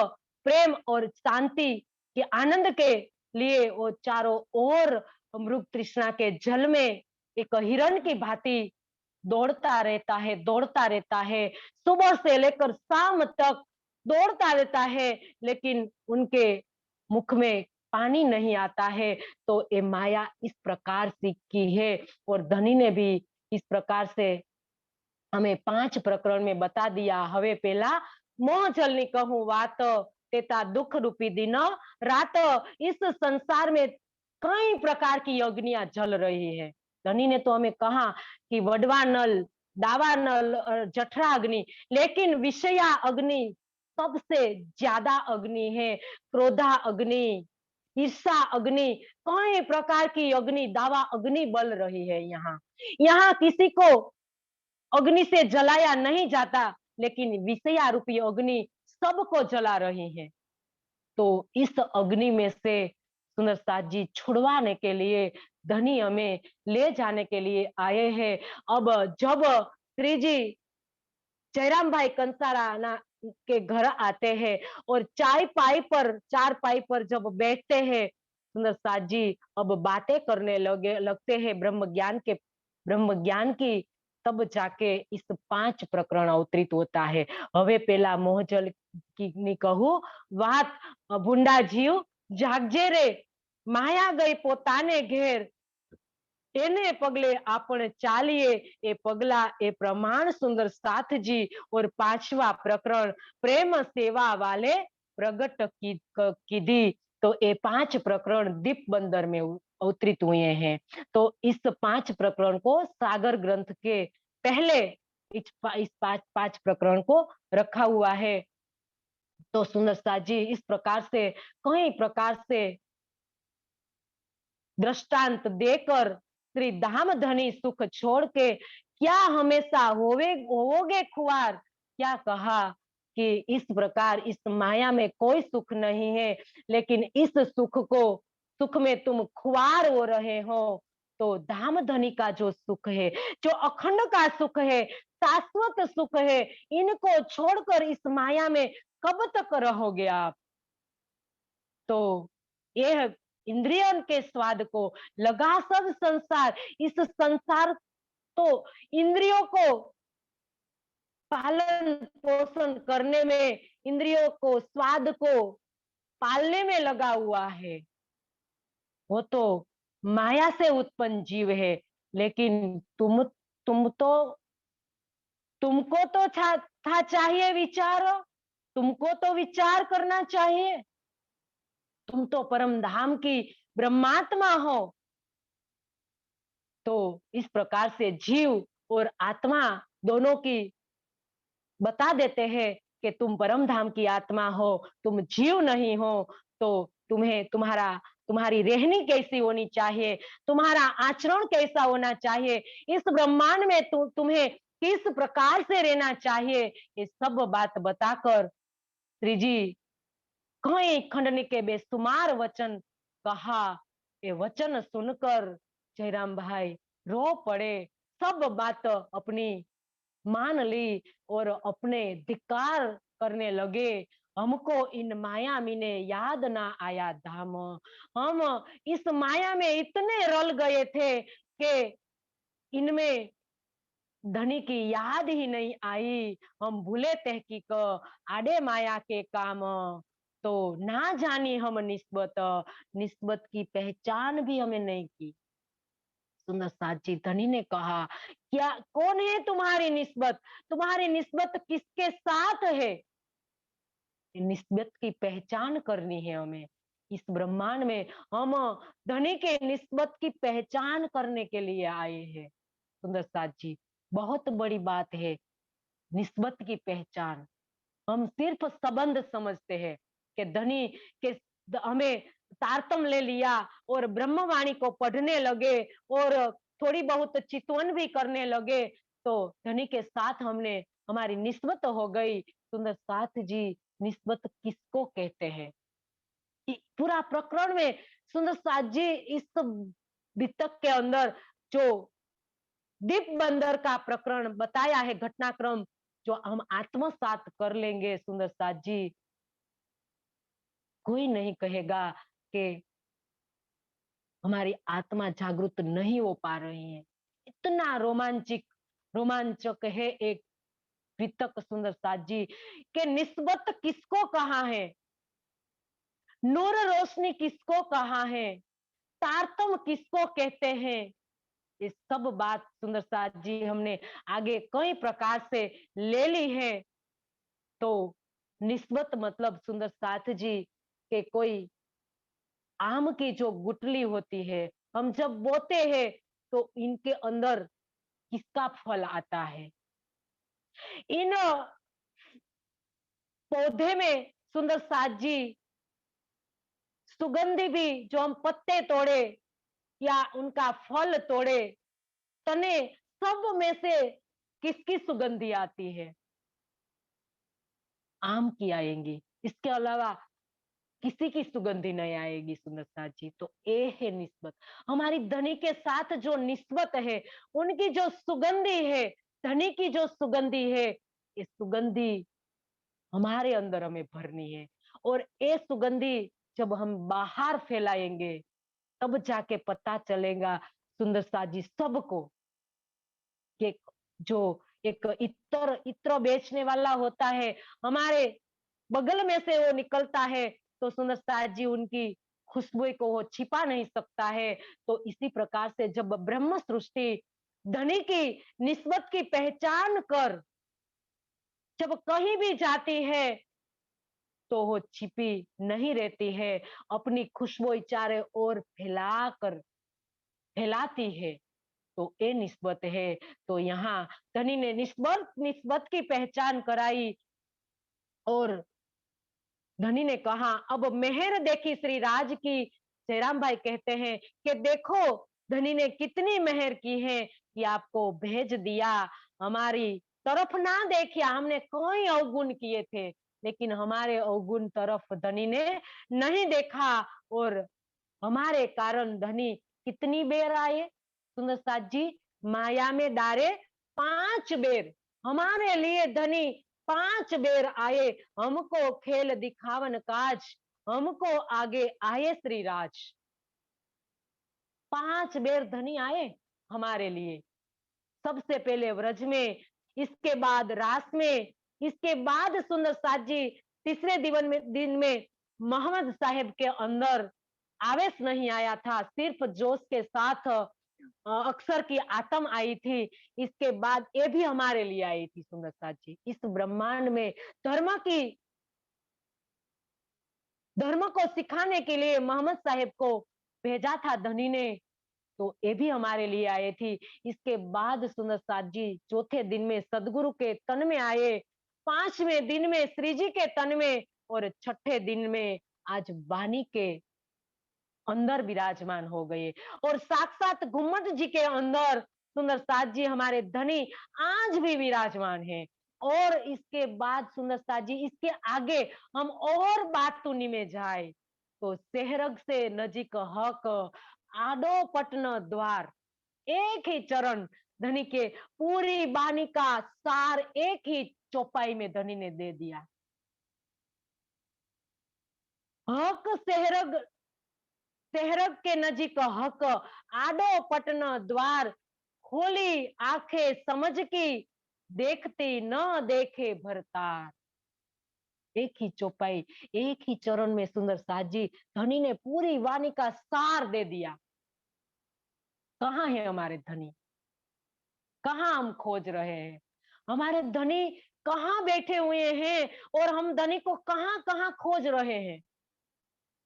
प्रेम और शांति के आनंद के लिए वो चारों ओर मृग तृष्णा के जल में एक हिरण की भांति दौड़ता रहता है, सुबह से लेकर शाम तक दौड़ता रहता है, लेकिन उनके मुख में पानी नहीं आता है। तो ये माया इस प्रकार से की है। और धनी ने भी इस प्रकार से हमें 5 प्रकरण में बता दिया। हवे पेला मोह जलनी कहूं वात, तेता दुख रूपी दिन रात। इस संसार में कई प्रकार की अग्नियां जल रही है। धनी ने तो हमें कहा कि वडवा नल, दावा नल और जठरा अग्नि, लेकिन विषया अग्नि सबसे ज्यादा अग्नि है। क्रोधा अग्नि, ईर्षा अग्नि, कई प्रकार की अग्नि, दावा अग्नि बल रही है। यहाँ किसी को अग्नि से जलाया नहीं जाता, लेकिन विषया रूपी अग्नि सबको जला रही है। तो इस अग्नि में से सुंदर साथ जी छुड़वाने के लिए धनी हमें ले जाने के लिए आए हैं। अब जब श्री जी जयराम भाई कंसारा ना के घर आते हैं और चार पाई पर जब बैठते हैं, सुंदर साथ जी अब बातें करने लगते हैं ब्रह्म ज्ञान की। तब जाके इस 5 प्रकरण अवतरित होता है। हवे पेला मोहजल की कहूं વાત, ભૂંડા જીવ જાગજે રે, માયા ગઈ પોતાને ઘેર, એને पगले आपण चालिए, ए पगला ए प्रमाण सुंदर साथ जी। और 5वां प्रकरण प्रेम सेवा वाले प्रगट की दी। तो ये 5 प्रकरण दीप बंदर में अवतरित हुए हैं। तो इस 5 प्रकरण को सागर ग्रंथ के पहले इस 5 प्रकरण को रखा हुआ है। तो सुंदर साथ जी इस प्रकार से कई प्रकार से दृष्टांत देकर श्री धाम धनी सुख छोड़ के क्या हमेशा होवोगे खुआर, क्या कहा कि इस प्रकार इस माया में कोई सुख नहीं है, लेकिन इस सुख में तुम खुआर हो रहे हो। तो धाम धनी का जो सुख है, जो अखंड का सुख है, शाश्वत सुख है, इनको छोड़कर इस माया में कब तक रहोगे आप। तो यह इंद्रियन के स्वाद को लगा सब संसार। इस संसार तो इंद्रियों को पालन पोषण करने में, इंद्रियों को स्वाद को पालने में लगा हुआ है। वो तो माया से उत्पन्न जीव है, लेकिन तुमको तो था चाहिए विचार, तुमको तो विचार करना चाहिए। तुम तो परम धाम की ब्रह्मात्मा हो। तो इस प्रकार से जीव और आत्मा दोनों की बता देते हैं कि तुम परम धाम की आत्मा हो, तुम जीव नहीं हो। तो तुम्हारी रहनी कैसी होनी चाहिए, तुम्हारा आचरण कैसा होना चाहिए, इस ब्रह्मांड में तुम्हें किस प्रकार से रहना चाहिए, ये सब बात बताकर श्री जी कई खंडनी के बेसुमार वचन कहा, ये वचन सुनकर जयराम भाई रो पड़े। सब बात अपनी मान ली और अपने धिक्कार करने लगे। हमको इन माया मीने याद ना आया धाम। हम इस माया में इतने रल गए थे कि इनमें धनी की याद ही नहीं आई। हम भूले तहकीक आड़े माया के काम। तो ना जानी हम निस्बत, निस्बत की पहचान भी हमें नहीं की। सुंदर साथ जी धनी ने कहा, क्या कौन है तुम्हारी निस्बत? तुम्हारी निस्बत किसके साथ है? निस्बत की पहचान करनी है हमें। इस ब्रह्मांड में हम धनी के निस्बत की पहचान करने के लिए आए हैं। सुंदर साथ जी, बहुत बड़ी बात है निस्बत की पहचान। हम सिर्फ संबंध समझते हैं कि धनी के हमें तारतम ले लिया और ब्रह्मवाणी को पढ़ने लगे और थोड़ी बहुत चितवन भी करने लगे तो धनी के साथ हमने हमारी निस्बत हो गई। सुंदर साथ जी, निस्बत किसको कहते हैं? पूरा प्रकरण में सुंदर साथ जी इस वितक के अंदर जो दीप बंदर का प्रकरण बताया है, घटनाक्रम जो हम आत्मसात कर लेंगे सुंदर साथ जी, कोई नहीं कहेगा कि हमारी आत्मा जागृत नहीं हो पा रही है। इतना रोमांचक है एक वितक सुंदर साथ जी के निस्बत किसको कहा है, नूर रोशनी किसको कहा है, तारतम किसको कहते हैं। ये सब बात सुंदर साथ जी हमने आगे कई प्रकार से ले ली है। तो निस्बत मतलब सुंदर साथ जी के कोई आम की जो गुठली होती है, हम जब बोते हैं तो इनके अंदर किसका फल आता है। इन पौधे में सुंदर साथ जी सुगंधी भी जो हम पत्ते तोड़े या उनका फल तोड़े, तने सब में से किसकी सुगंधी आती है? आम की आएंगी, इसके अलावा किसी की सुगंधी नहीं आएगी सुंदर साथ जी। तो ये है निस्बत। हमारी धनी के साथ जो निस्बत है, उनकी जो सुगंधी है, धनी की जो सुगंधी है, ये सुगंधी हमारे अंदर हमें भरनी है। और ये सुगंधी जब हम बाहर फैलाएंगे तब जाके पता चलेगा सुंदर साथ जी सबको कि जो एक इत्र इत्र बेचने वाला होता है, हमारे बगल में से वो निकलता है तो सुंदर साथ जी उनकी खुशबू को वो छिपा नहीं सकता है। तो इसी प्रकार से जब ब्रह्म सृष्टि धनी की निस्बत की पहचान कर जब कहीं भी जाती है तो वो छिपी नहीं रहती है, अपनी खुशबू चारों ओर फैलाकर फैलाती है। तो ये निस्बत है। तो यहाँ धनी ने निस्बत निस्बत की पहचान कराई और धनी ने कहा, अब मेहर देखी श्री राज की। जयराम भाई कहते हैं कि देखो धनी ने कितनी मेहर की है कि आपको भेज दिया। हमारी तरफ ना देखिया, हमने कोई अवगुण किए थे लेकिन हमारे अवगुण तरफ धनी ने नहीं देखा और हमारे कारण धनी कितनी बेर आए सुंदर साथ जी, माया में डारे 5 बेर हमारे लिए धनी 5 बेर आए। हमको खेल दिखावन काज, हमको आगे आए श्री राज। 5 बेर धनी आए हमारे लिए, सबसे पहले व्रज में, इसके बाद रास में, इसके बाद सुंदर साथ जी तीसरे दिन में मोहम्मद साहेब के अंदर आवेश नहीं आया था, सिर्फ जोश के साथ अक्सर की आत्म आई थी। इसके बाद ये भी हमारे लिए आई थी सुंदर साथ जी। इस ब्रह्मांड में धर्म की धर्म को सिखाने के लिए मोहम्मद साहेब को भेजा था धनी ने, तो ये भी हमारे लिए आए थी। इसके बाद सुंदर साथ जी चौथे दिन में सदगुरु के तन में आए, 5वें दिन में श्री जी के तन में और छठे दिन में आज वाणी के अंदर विराजमान हो गए। और साक्षात गुम्मट जी के अंदर सुंदर साथ जी हमारे धनी आज भी विराजमान है। और इसके बाद सुंदर साथ जी इसके आगे हम और बात सुनी में जाए तो सेहरग से नजीक हक आडो पटन द्वार, एक ही चरण धनी के पूरी बानी का सार एक ही चौपाई में धनी ने दे दिया। हक सेहरग, सेहरग के नजीक हक आडो पटन द्वार, खोली आंखें समझ की देखती न देखे भरतार। एक ही चौपाई, एक ही चरण में सुंदर साथ जी धनी ने पूरी वाणी का सार दे दिया। कहाँ है हमारे धनी, कहाँ हम खोज रहे हैं, हमारे धनी कहाँ बैठे हुए हैं और हम धनी को कहाँ कहाँ खोज रहे हैं।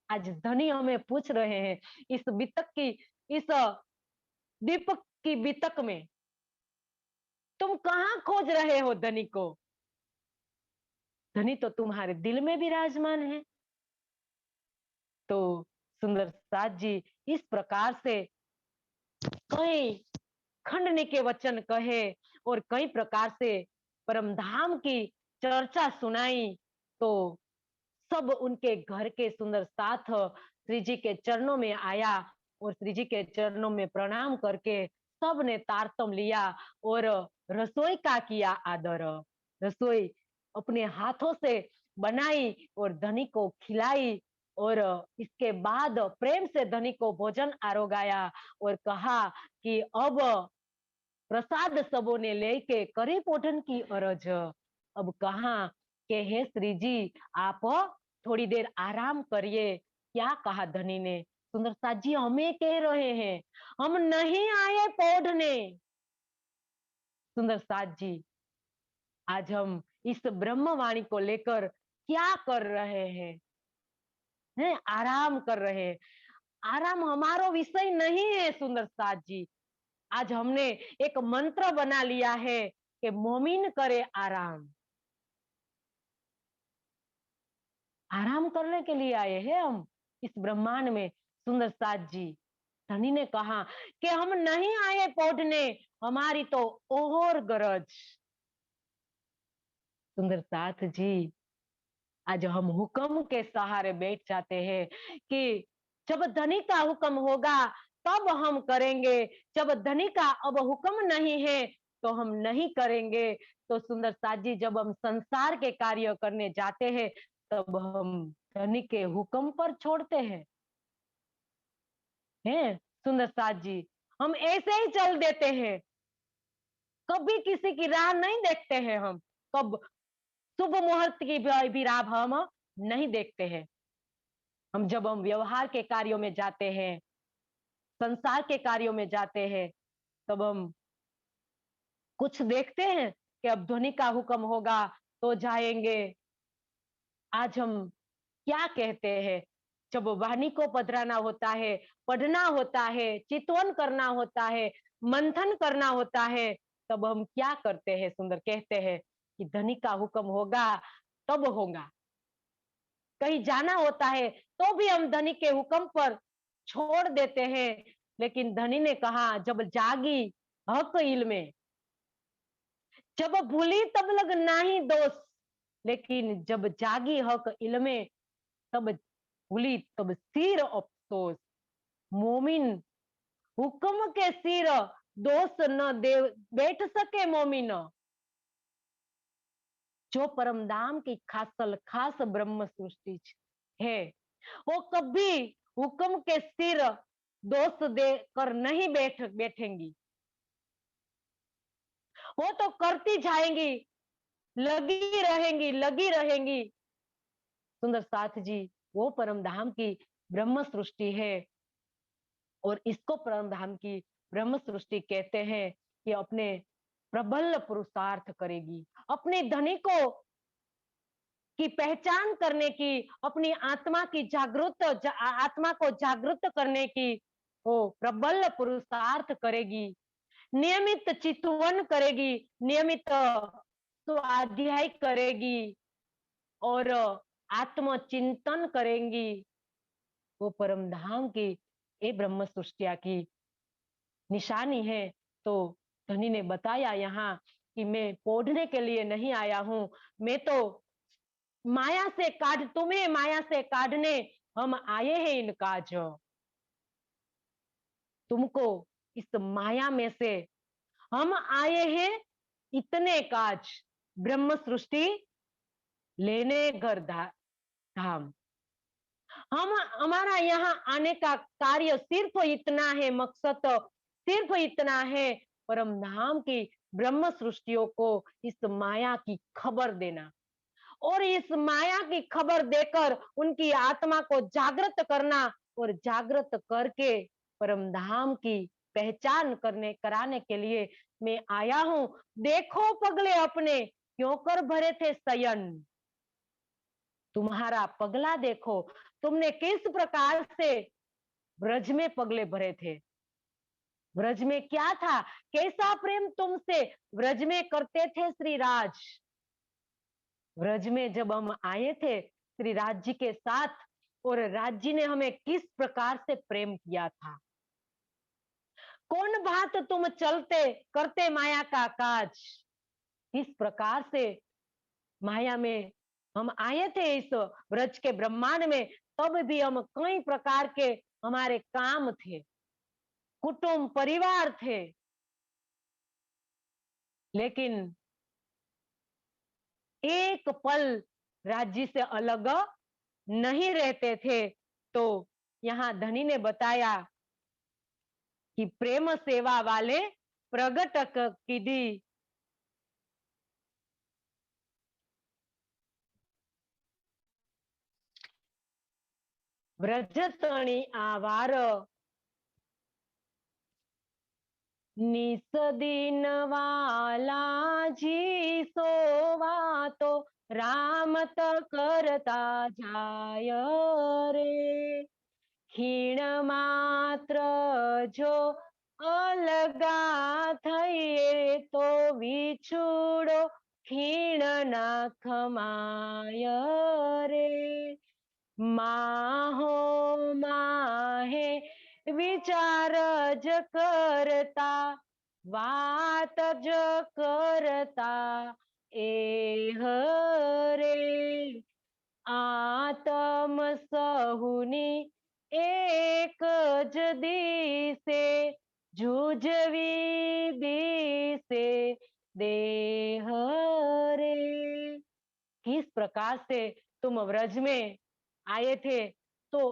आज धनी हमें पूछ रहे हैं इस बितक की, इस दीपक की बितक में तुम कहाँ खोज रहे हो धनी को। धनी तो तुम्हारे दिल में विराजमान है। तो सुंदर साथ जी इस प्रकार से कई खंडने के वचन कहे और कई प्रकार से परम धाम की चर्चा सुनाई। तो सब उनके घर के सुंदर साथ श्री जी के चरणों में आया और श्री जी के चरणों में प्रणाम करके सबने तारतम लिया और रसोई का किया आदर। रसोई अपने हाथों से बनाई और धनी को खिलाई और इसके बाद प्रेम से धनी को भोजन आरोगाया और कहा कि अब प्रसाद सबों ने लेके करे पोषण की अरज। अब कहा के हे श्री जी आप थोड़ी देर आराम करिए। क्या कहा धनी ने, सुंदर साथ जी हमें कह रहे हैं हम नहीं आए पौधने। सुंदर साथ जी आज हम इस ब्रह्मवाणी को लेकर क्या कर रहे हैं, आराम कर रहे हैं। आराम हमारा विषय नहीं है सुंदर साथ जी। आज हमने एक मंत्र बना लिया है कि मोमिन करे आराम। आराम करने के लिए आए हैं हम इस ब्रह्मांड में। सुंदर साथ जी धनी ने कहा कि हम नहीं आए पौधने, हमारी तो और गरज। सुंदर साथ जी आज हम हुक्म के सहारे बैठ जाते हैं कि जब धनी का हुक्म होगा तब हम करेंगे, जब धनी का अब हुक्म नहीं है तो हम नहीं करेंगे। तो सुंदर साथ जी जब हम संसार के कार्य करने जाते हैं तब हम धनी के हुक्म पर छोड़ते हैं सुंदर साथ जी हम ऐसे ही चल देते हैं, कभी किसी की राह नहीं देखते हैं हम, कब शुभ मुहूर्त की भी राह हम नहीं देखते हैं। हम जब हम व्यवहार के कार्यों में जाते हैं, संसार के कार्यों में जाते हैं, तब हम कुछ देखते हैं कि अब ध्वनि का हुक्म होगा तो जाएंगे। आज हम क्या कहते हैं, जब वाणी को पधराना होता है, पढ़ना होता है, चितवन करना होता है, मंथन करना होता है, तब हम क्या करते हैं, सुंदर कहते हैं कि धनी का हुक्म होगा तब होगा। कहीं जाना होता है तो भी हम धनी के हुक्म पर छोड़ देते हैं। लेकिन धनी ने कहा जब जागी हक इल में, जब भूली तब लग नाही दोष, लेकिन जब जागी हक इल में तब भूली तब सिर अफसोस। मोमिन हुक्म के सिर दोष न दे बैठ सके मोमिन। जो परम धाम की खासल खास ब्रह्म सृष्टि है वो कभी हुक्म के सिर दोष देकर नहीं बैठेंगी, वो तो करती जाएंगी, लगी रहेंगी। सुंदर साथ जी वो परम धाम की ब्रह्म सृष्टि है और इसको परम धाम की ब्रह्म सृष्टि कहते हैं कि अपने प्रबल पुरुषार्थ करेगी, अपने धनी को की पहचान करने की, अपनी आत्मा की आत्मा को जागृत करने की वो प्रबल पुरुषार्थ करेगी, नियमित चितवन करेगी, नियमित स्वाध्याय करेगी और आत्मचिंतन करेंगी। वो परम धाम की ये ब्रह्म सृष्टिया की निशानी है। तो धनी ने बताया यहाँ कि मैं पौधने के लिए नहीं आया हूं, मैं तो माया से काढ़, तुम्हें माया से काढ़ने हम आए हैं इन काज, तुमको इस माया में से हम आए हैं इतने काज, ब्रह्म सृष्टि लेने घर धाम। हम हमारा यहाँ आने का कार्य सिर्फ इतना है, मकसद सिर्फ इतना है, परम धाम की ब्रह्म सृष्टियों को इस माया की खबर देना, और इस माया की खबर देकर उनकी आत्मा को जागृत करना, और जागृत करके परम धाम की पहचान करने कराने के लिए मैं आया हूं। देखो पगले अपने क्यों कर भरे थे शयन, तुम्हारा पगला देखो, तुमने किस प्रकार से ब्रज में पगले भरे थे। ब्रज में क्या था, कैसा प्रेम तुमसे ब्रज में करते थे श्री राज। ब्रज में जब हम आए थे श्री राज जी के साथ, और राज जी ने हमें किस प्रकार से प्रेम किया था। कौन बात तुम चलते करते माया का काज, किस प्रकार से माया में हम आए थे इस ब्रज के ब्रह्मांड में, तब भी हम कई प्रकार के हमारे काम थे, कुटुंब परिवार थे, लेकिन एक पल राज्य से अलग नहीं रहते थे। तो यहाँ धनी ने बताया कि प्रेम सेवा वाले प्रगटक कीधी, ब्रजतणी आवार निस दिन वाला जी सोवा तो राम त करता जाय रे, खीण मात्र जो अलगा थઈએ तो विछुड़ो खीण ना खमाय रे, माहो माहे विचार ज करता વાત જ કરતા એ હરે, આતમ સહુની एक ज दिसे जूझवी दिसे देह रे। किस प्रकार से तुम व्रज में आए थे तो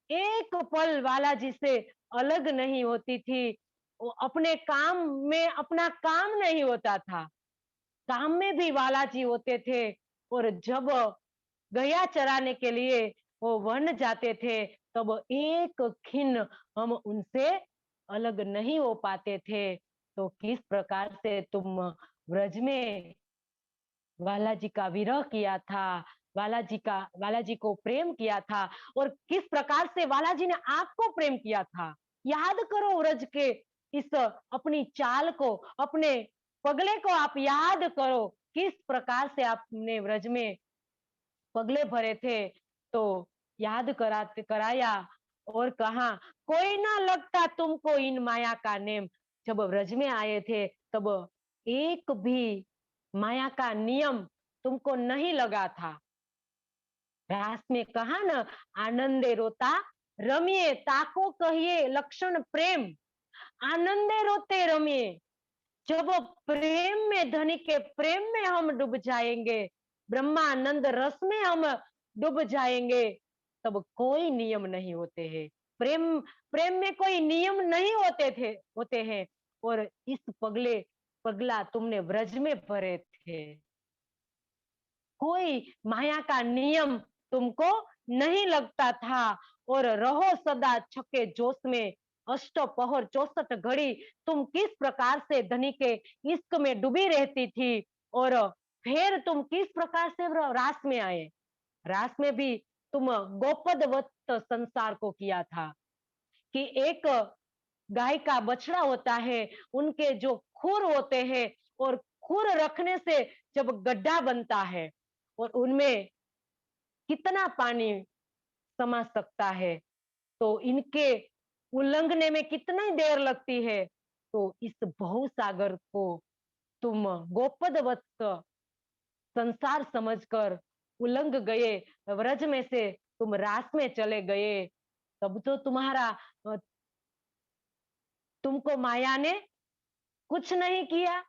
एक पल बालाजी से अलग नहीं होती थी, वो अपने काम में अपना काम नहीं होता था, काम में भी बालाजी होते थे, और जब गया चराने के लिए वो वन जाते थे तब एक खिन हम उनसे अलग नहीं हो पाते थे। तो किस प्रकार से तुम व्रज में बालाजी का विरह किया था, बालाजी को प्रेम किया था, और किस प्रकार से बालाजी ने आपको प्रेम किया था। याद करो व्रज के इस अपनी चाल को, अपने पगले को आप याद करो, किस प्रकार से आपने व्रज में पगले भरे थे। तो याद कराया और कहा कोई ना लगता तुमको इन माया का नेम। जब व्रज में आए थे तब एक भी माया का नियम तुमको नहीं लगा था। रास में कहा न, आनंदे रोता रमिए ताको कहिए लक्षण प्रेम, आनंदे रोते रमिए। जब प्रेम में, धनी के प्रेम में हम डूब जाएंगे, ब्रह्मानंद रस में हम डूब जाएंगे, तब कोई नियम नहीं होते हैं। प्रेम प्रेम में कोई नियम नहीं होते हैं। और इस पगला तुमने व्रज में भरे थे, कोई माया का नियम तुमको नहीं लगता था, और रहो सदा छके जोश में, अष्ट पहर 64 घड़ी तुम किस प्रकार से धनी के इश्क में डूबी रहती थी, और फिर तुम किस प्रकार से रास में आए। रास में भी तुम गोपदवत संसार को किया था, कि एक गाय का बछड़ा होता है, उनके जो खुर होते हैं, और खुर रखने से जब गड्ढा बनता है और उनमें कितना पानी समा सकता है, तो इनके उल्लंघने में कितनी देर लगती है। तो इस बहुसागर को तुम गोपदवत संसार समझकर उल्लंघ गए, व्रज में से तुम रास में चले गए, तब तो तुमको माया ने कुछ नहीं किया।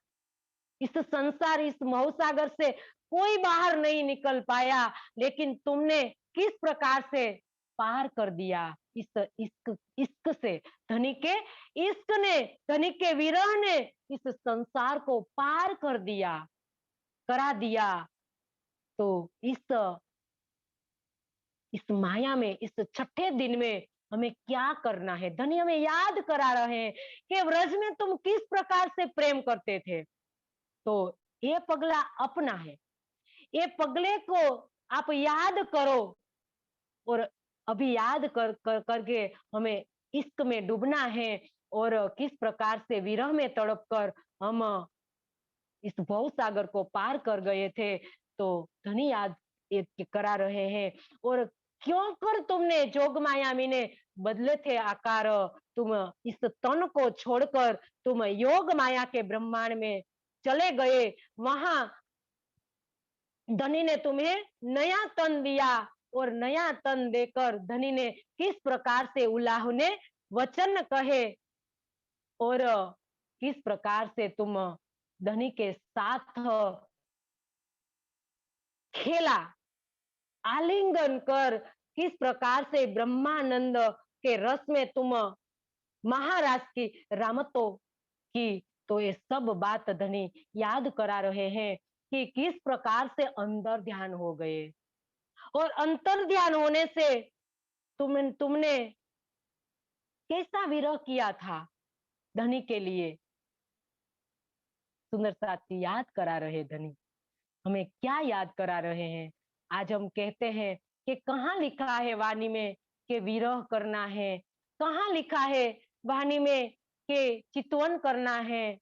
इस संसार, इस महसागर से कोई बाहर नहीं निकल पाया, लेकिन तुमने किस प्रकार से पार कर दिया। इस इश्क इश्क से, धनी के इश्क ने, धनी के विरह ने इस संसार को पार कर दिया, करा दिया। तो इस माया में, इस छठे दिन में हमें क्या करना है? धनी हमें याद करा रहे हैं कि व्रज में तुम किस प्रकार से प्रेम करते थे। तो ये पगला अपना है, ये पगले को आप याद करो, और अभी याद करके हमें इश्क में डूबना है, और किस प्रकार से विरह में तड़प कर हम इस भव सागर को पार कर गए थे। तो धनी याद करा रहे हैं। और क्यों कर तुमने जोग माया मीने बदले थे आकार, तुम इस तन को छोड़कर तुम योग माया के ब्रह्मांड में चले गए। वहां धनी ने तुम्हें नया तन दिया, और नया तन देकर धनी ने किस प्रकार से उल्लाह ने वचन कहे, और किस प्रकार से तुम धनी के साथ खेला, आलिंगन कर किस प्रकार से ब्रह्मानंद के रस में तुम महाराज की रामतों की। तो ये सब बात धनी याद करा रहे हैं कि किस प्रकार से अंदर ध्यान हो गए, और अंतर ध्यान होने से तुमने कैसा विरह किया था धनी के लिए। सुंदर साथी याद करा रहे धनी, हमें क्या याद करा रहे हैं। आज हम कहते हैं कि कहाँ लिखा है वाणी में कि विरह करना है, कहाँ लिखा है वाणी में कि चितवन करना है।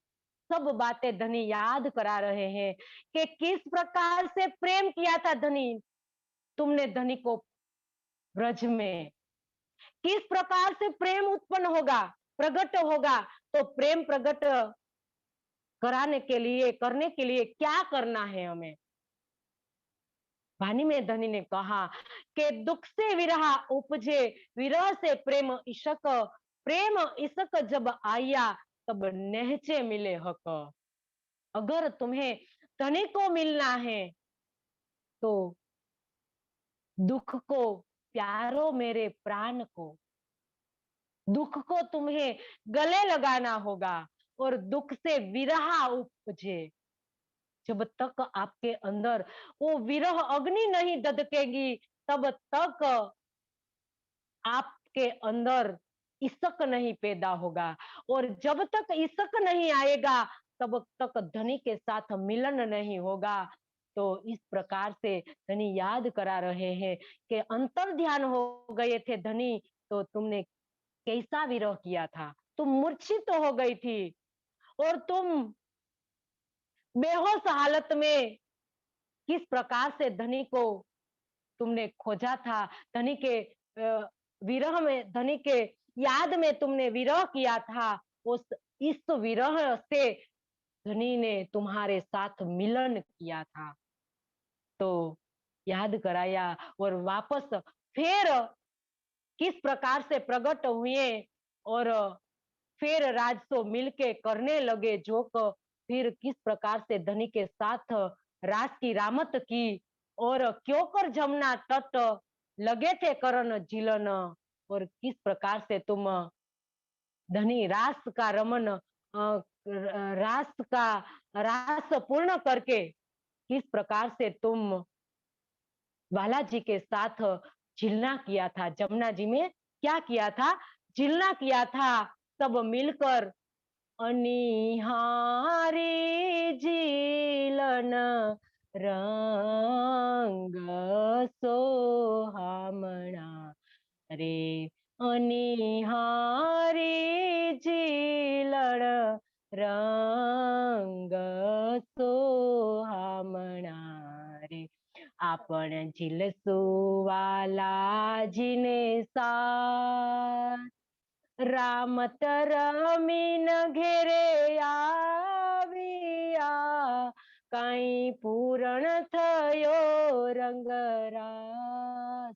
सब बातें धनी याद करा रहे हैं कि किस प्रकार से प्रेम किया था धनी, तुमने धनी को ब्रज में। किस प्रकार से प्रेम उत्पन्न होगा, प्रकट होगा। तो प्रेम प्रकट कराने के लिए, करने के लिए क्या करना है हमें। वाणी में धनी ने कहा कि दुख से विरह उपजे, विरह से प्रेम इशक, प्रेम इशक जब आया तब नहचे मिले हक। अगर तुम्हें धनी को मिलना है तो दुख को प्यारो मेरे प्राण को, दुख को तुम्हें गले लगाना होगा, और दुख से विरह उपजे। जब तक आपके अंदर वो विरह अग्नि नहीं दधकेगी, तब तक आपके अंदर इशक नहीं पैदा होगा, और जब तक इशक नहीं आएगा तब तक धनी के साथ मिलन नहीं होगा। तो इस प्रकार से धनी याद करा रहे हैं कि अंतर ध्यान हो गए थे धनी, तो तुमने कैसा विरह किया था। तुम मूर्छित तो हो गई थी, और तुम बेहोश हालत में किस प्रकार से धनी को तुमने खोजा था। धनी के विरह में, धनी के याद में तुमने विरह किया था। उस इस विरह से धनी ने तुम्हारे साथ मिलन किया था। तो याद कराया, और वापस फिर किस प्रकार से प्रकट हुए, और फिर राजसो मिलके करने लगे जोक। फिर किस प्रकार से धनी के साथ रास की रामत की, और क्यों कर जमुना तट लगे थे करण झिलन, और किस प्रकार से तुम धनी रास का रमन, रास का रास पूर्ण करके किस प्रकार से तुम बालाजी के साथ झिलना किया था। जमुना जी में क्या किया था? झिलना किया था। सब मिलकर अनिहारी झिलन रंग सोहामणा रे, अनिहारी झिलण रंग सोहामणा रे, आपण झिलसु वालाजीने साथ, रामत रमीन घेरे आविया, काई पूरण थयो रंगरास।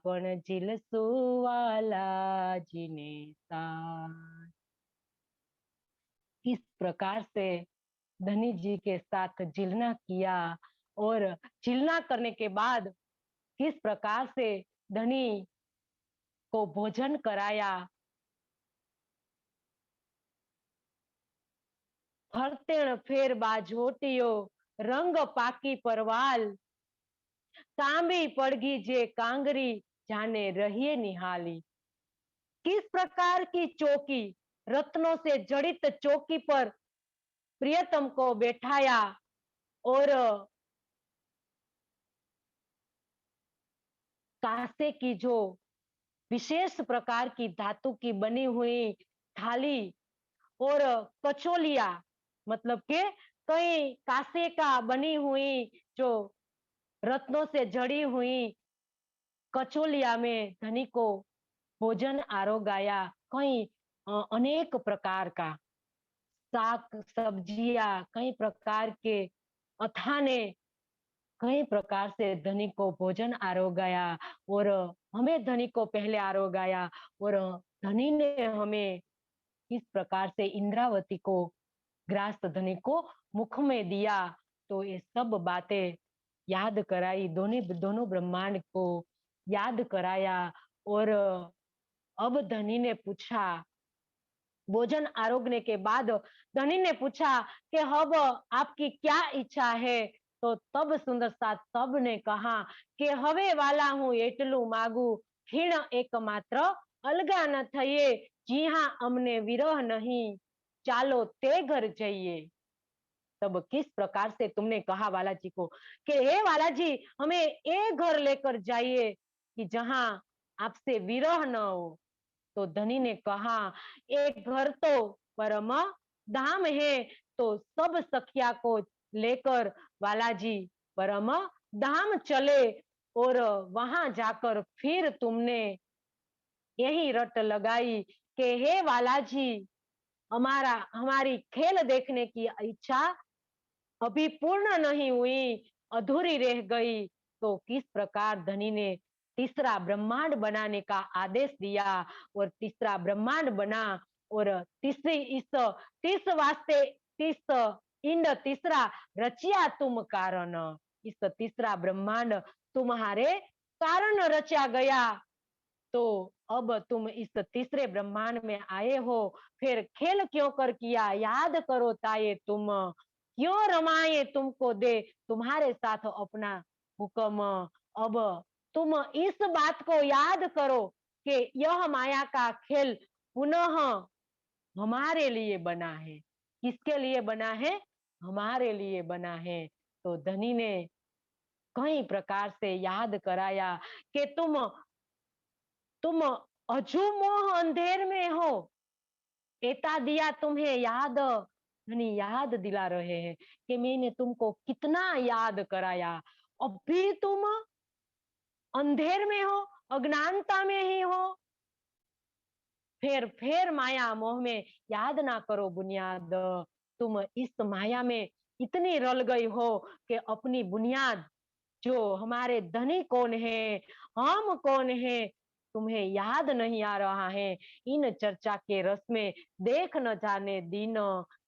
आपण झिलसू वाला जी ने साथ। किस प्रकार से धनी जी के साथ झिलना किया और झिलना करने के बाद किस प्रकार से धनी को भोजन कराया। फरतेण फेर बाझोटियो रंग पाकी परवाल, तांबी पड़गी जे कांगरी जाने रहिए निहाली। किस प्रकार की चौकी, रत्नों से जड़ित चौकी पर प्रियतम को बैठाया और कांसे की जो विशेष प्रकार की धातु की बनी हुई थाली और कचौलिया, मतलब के कई कांसे का बनी हुई जो रत्नों से जड़ी हुई कचौलिया में धनी को भोजन आरोगाया। कई अनेक प्रकार का साग सब्जियां, कई प्रकार के अथाने, कई प्रकार से धनी को भोजन आरोगाया और हमें धनी को पहले आरोगाया और धनी ने हमें इस प्रकार से इंद्रावती को ग्रास धनी को मुख में दिया। तो ये सब बातें याद कराई, दोनों दोनों ब्रह्मांड को याद कराया और अब धनी ने पूछा, भोजन आरोगने के बाद धनी ने पूछा कि अब आपकी क्या इच्छा है। तो तब सुंदर साथ तब ने कहा कि हवे वाला हूँ एटलू मांगू, खीण एकमात्र अलगा न थये, जी हाँ अमने विरह नहीं, चालो ते घर जाइए। तब किस प्रकार से तुमने कहा वाला जी को कि हे वाला जी हमें एक घर लेकर जाइए कि जहां आपसे विरह न हो। तो धनी ने कहा एक घर तो परम धाम है। तो सब सखिया को लेकर बालाजी परम धाम चले और वहां जाकर फिर तुमने यही रट लगाई कि हे बालाजी हमारा हमारी खेल देखने की इच्छा अभी पूर्ण नहीं हुई, अधूरी रह गई। तो किस प्रकार धनी ने तीसरा ब्रह्मांड बनाने का आदेश दिया और तीसरा ब्रह्मांड बना और तीसरी इस तीस वास्ते तीस इंड तीसरा रचिया तुम कारण, इस तीसरा ब्रह्मांड तुम्हारे कारण रचा गया। तो अब तुम इस तीसरे ब्रह्मांड में आए हो, फिर खेल क्यों कर किया याद करो ताये तुम, क्यों रमाए तुमको दे तुम्हारे साथ अपना हुक्म। अब तुम इस बात को याद करो कि यह माया का खेल पुनः हमारे लिए बना है। किसके लिए बना है? हमारे लिए बना है। तो धनी ने कई प्रकार से याद कराया कि तुम अजू मोह अंधेर में हो, एता दिया तुम्हें याद, यानी याद दिला रहे हैं कि मैंने तुमको कितना याद कराया, अब भी तुम अंधेर में हो, अज्ञानता में ही हो। फिर माया मोह में याद ना करो बुनियाद, तुम इस माया में इतनी रल गई हो कि अपनी बुनियाद जो हमारे धनी कौन है, हम कौन है, तुम्हें याद नहीं आ रहा है। इन चर्चा के रस में देख न जाने दिन,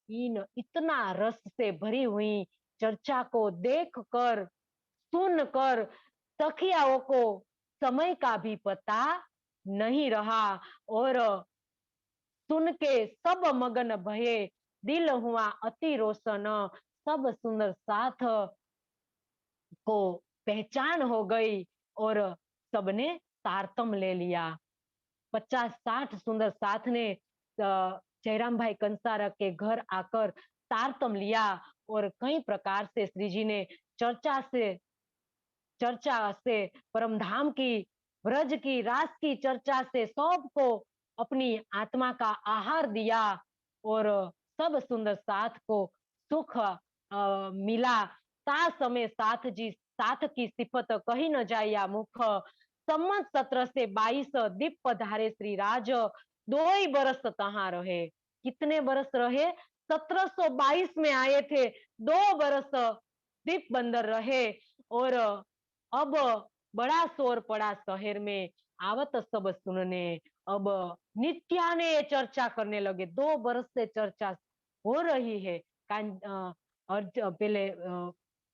इन इतना रस से भरी हुई चर्चा को देख कर सुन कर सखियाओं को समय का भी पता नहीं रहा और सुन के सब मगन भये, दिल हुआ अति रोशन, सब सुंदर साथ को पहचान हो गई और सबने तारतम ले लिया। 50-60 सुंदर साथ ने जयराम भाई कंसारा के घर आकर तारतम लिया और कई प्रकार से श्री जी ने चर्चा से परमधाम की, ब्रज की, रास की चर्चा से सबको अपनी आत्मा का आहार दिया और सब सुंदर साथ को सुख मिला। ता समय साथ जी साथ की सिफत कही न जाया मुख, सम्मत 1722 दीप पधारे श्री राज, 2 बरस तहां रहे। कितने बरस रहे? 1722 में आए थे, 2 बरस दीप बंदर रहे और अब बड़ा शोर पड़ा शहर में, आवत सब सुनने। अब नित्याने चर्चा करने लगे, 2 बरस से चर्चा हो रही है और पहले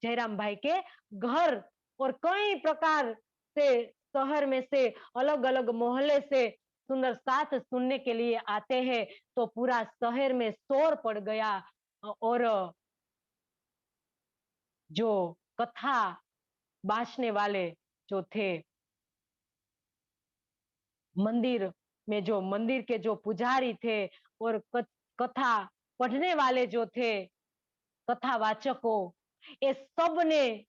जयराम भाई के घर, और कई प्रकार से शहर में से अलग अलग मोहल्ले से सुंदर साथ सुनने के लिए आते हैं। तो पूरा शहर में शोर पड़ गया। और जो कथा बांचने वाले जो थे, मंदिर में जो मंदिर के जो पुजारी थे, और कथा पढ़ने वाले जो थे, कथावाचकों, ये सब ने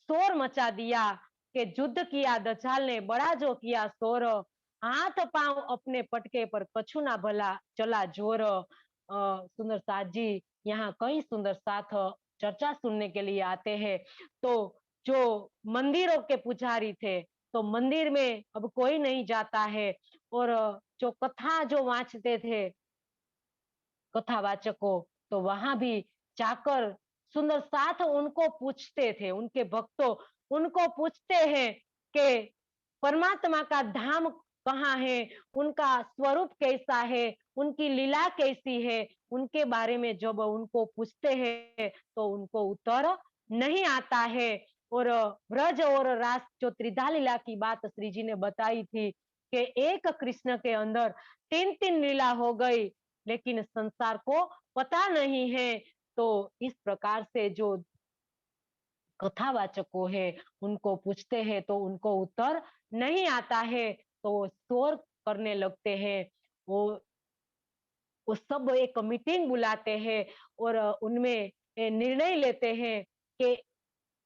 शोर मचा दिया कि युद्ध किया दजाल ने, बड़ा जो किया शोर, हाथ पांव अपने पटके पर कछु ना भला चला जोर। सुंदर साथ जी यहाँ कई सुंदर साथ चर्चा सुनने के लिए आते हैं। तो जो मंदिरों के पुजारी थे, तो मंदिर में अब कोई नहीं जाता है, और जो कथा जो वांचते थे कथावाचकों, तो वहां भी जाकर सुंदर साथ उनको पूछते थे, उनके भक्तों उनको पूछते हैं कि परमात्मा का धाम कहाँ है, उनका स्वरूप कैसा है, उनकी लीला कैसी है, उनके बारे में जब उनको पूछते हैं तो उनको उत्तर नहीं आता है। और ब्रज और रास जो त्रिधा लीला की बात श्री जी ने बताई थी कि एक कृष्ण के अंदर 3-3 लीला हो गई, लेकिन संसार को पता नहीं है। तो इस प्रकार से जो कथावाचकों है उनको पूछते हैं तो उनको उत्तर नहीं आता है, तो शोर करने लगते हैं। वो वो सब एक मीटिंग बुलाते हैं और उनमें निर्णय लेते हैं कि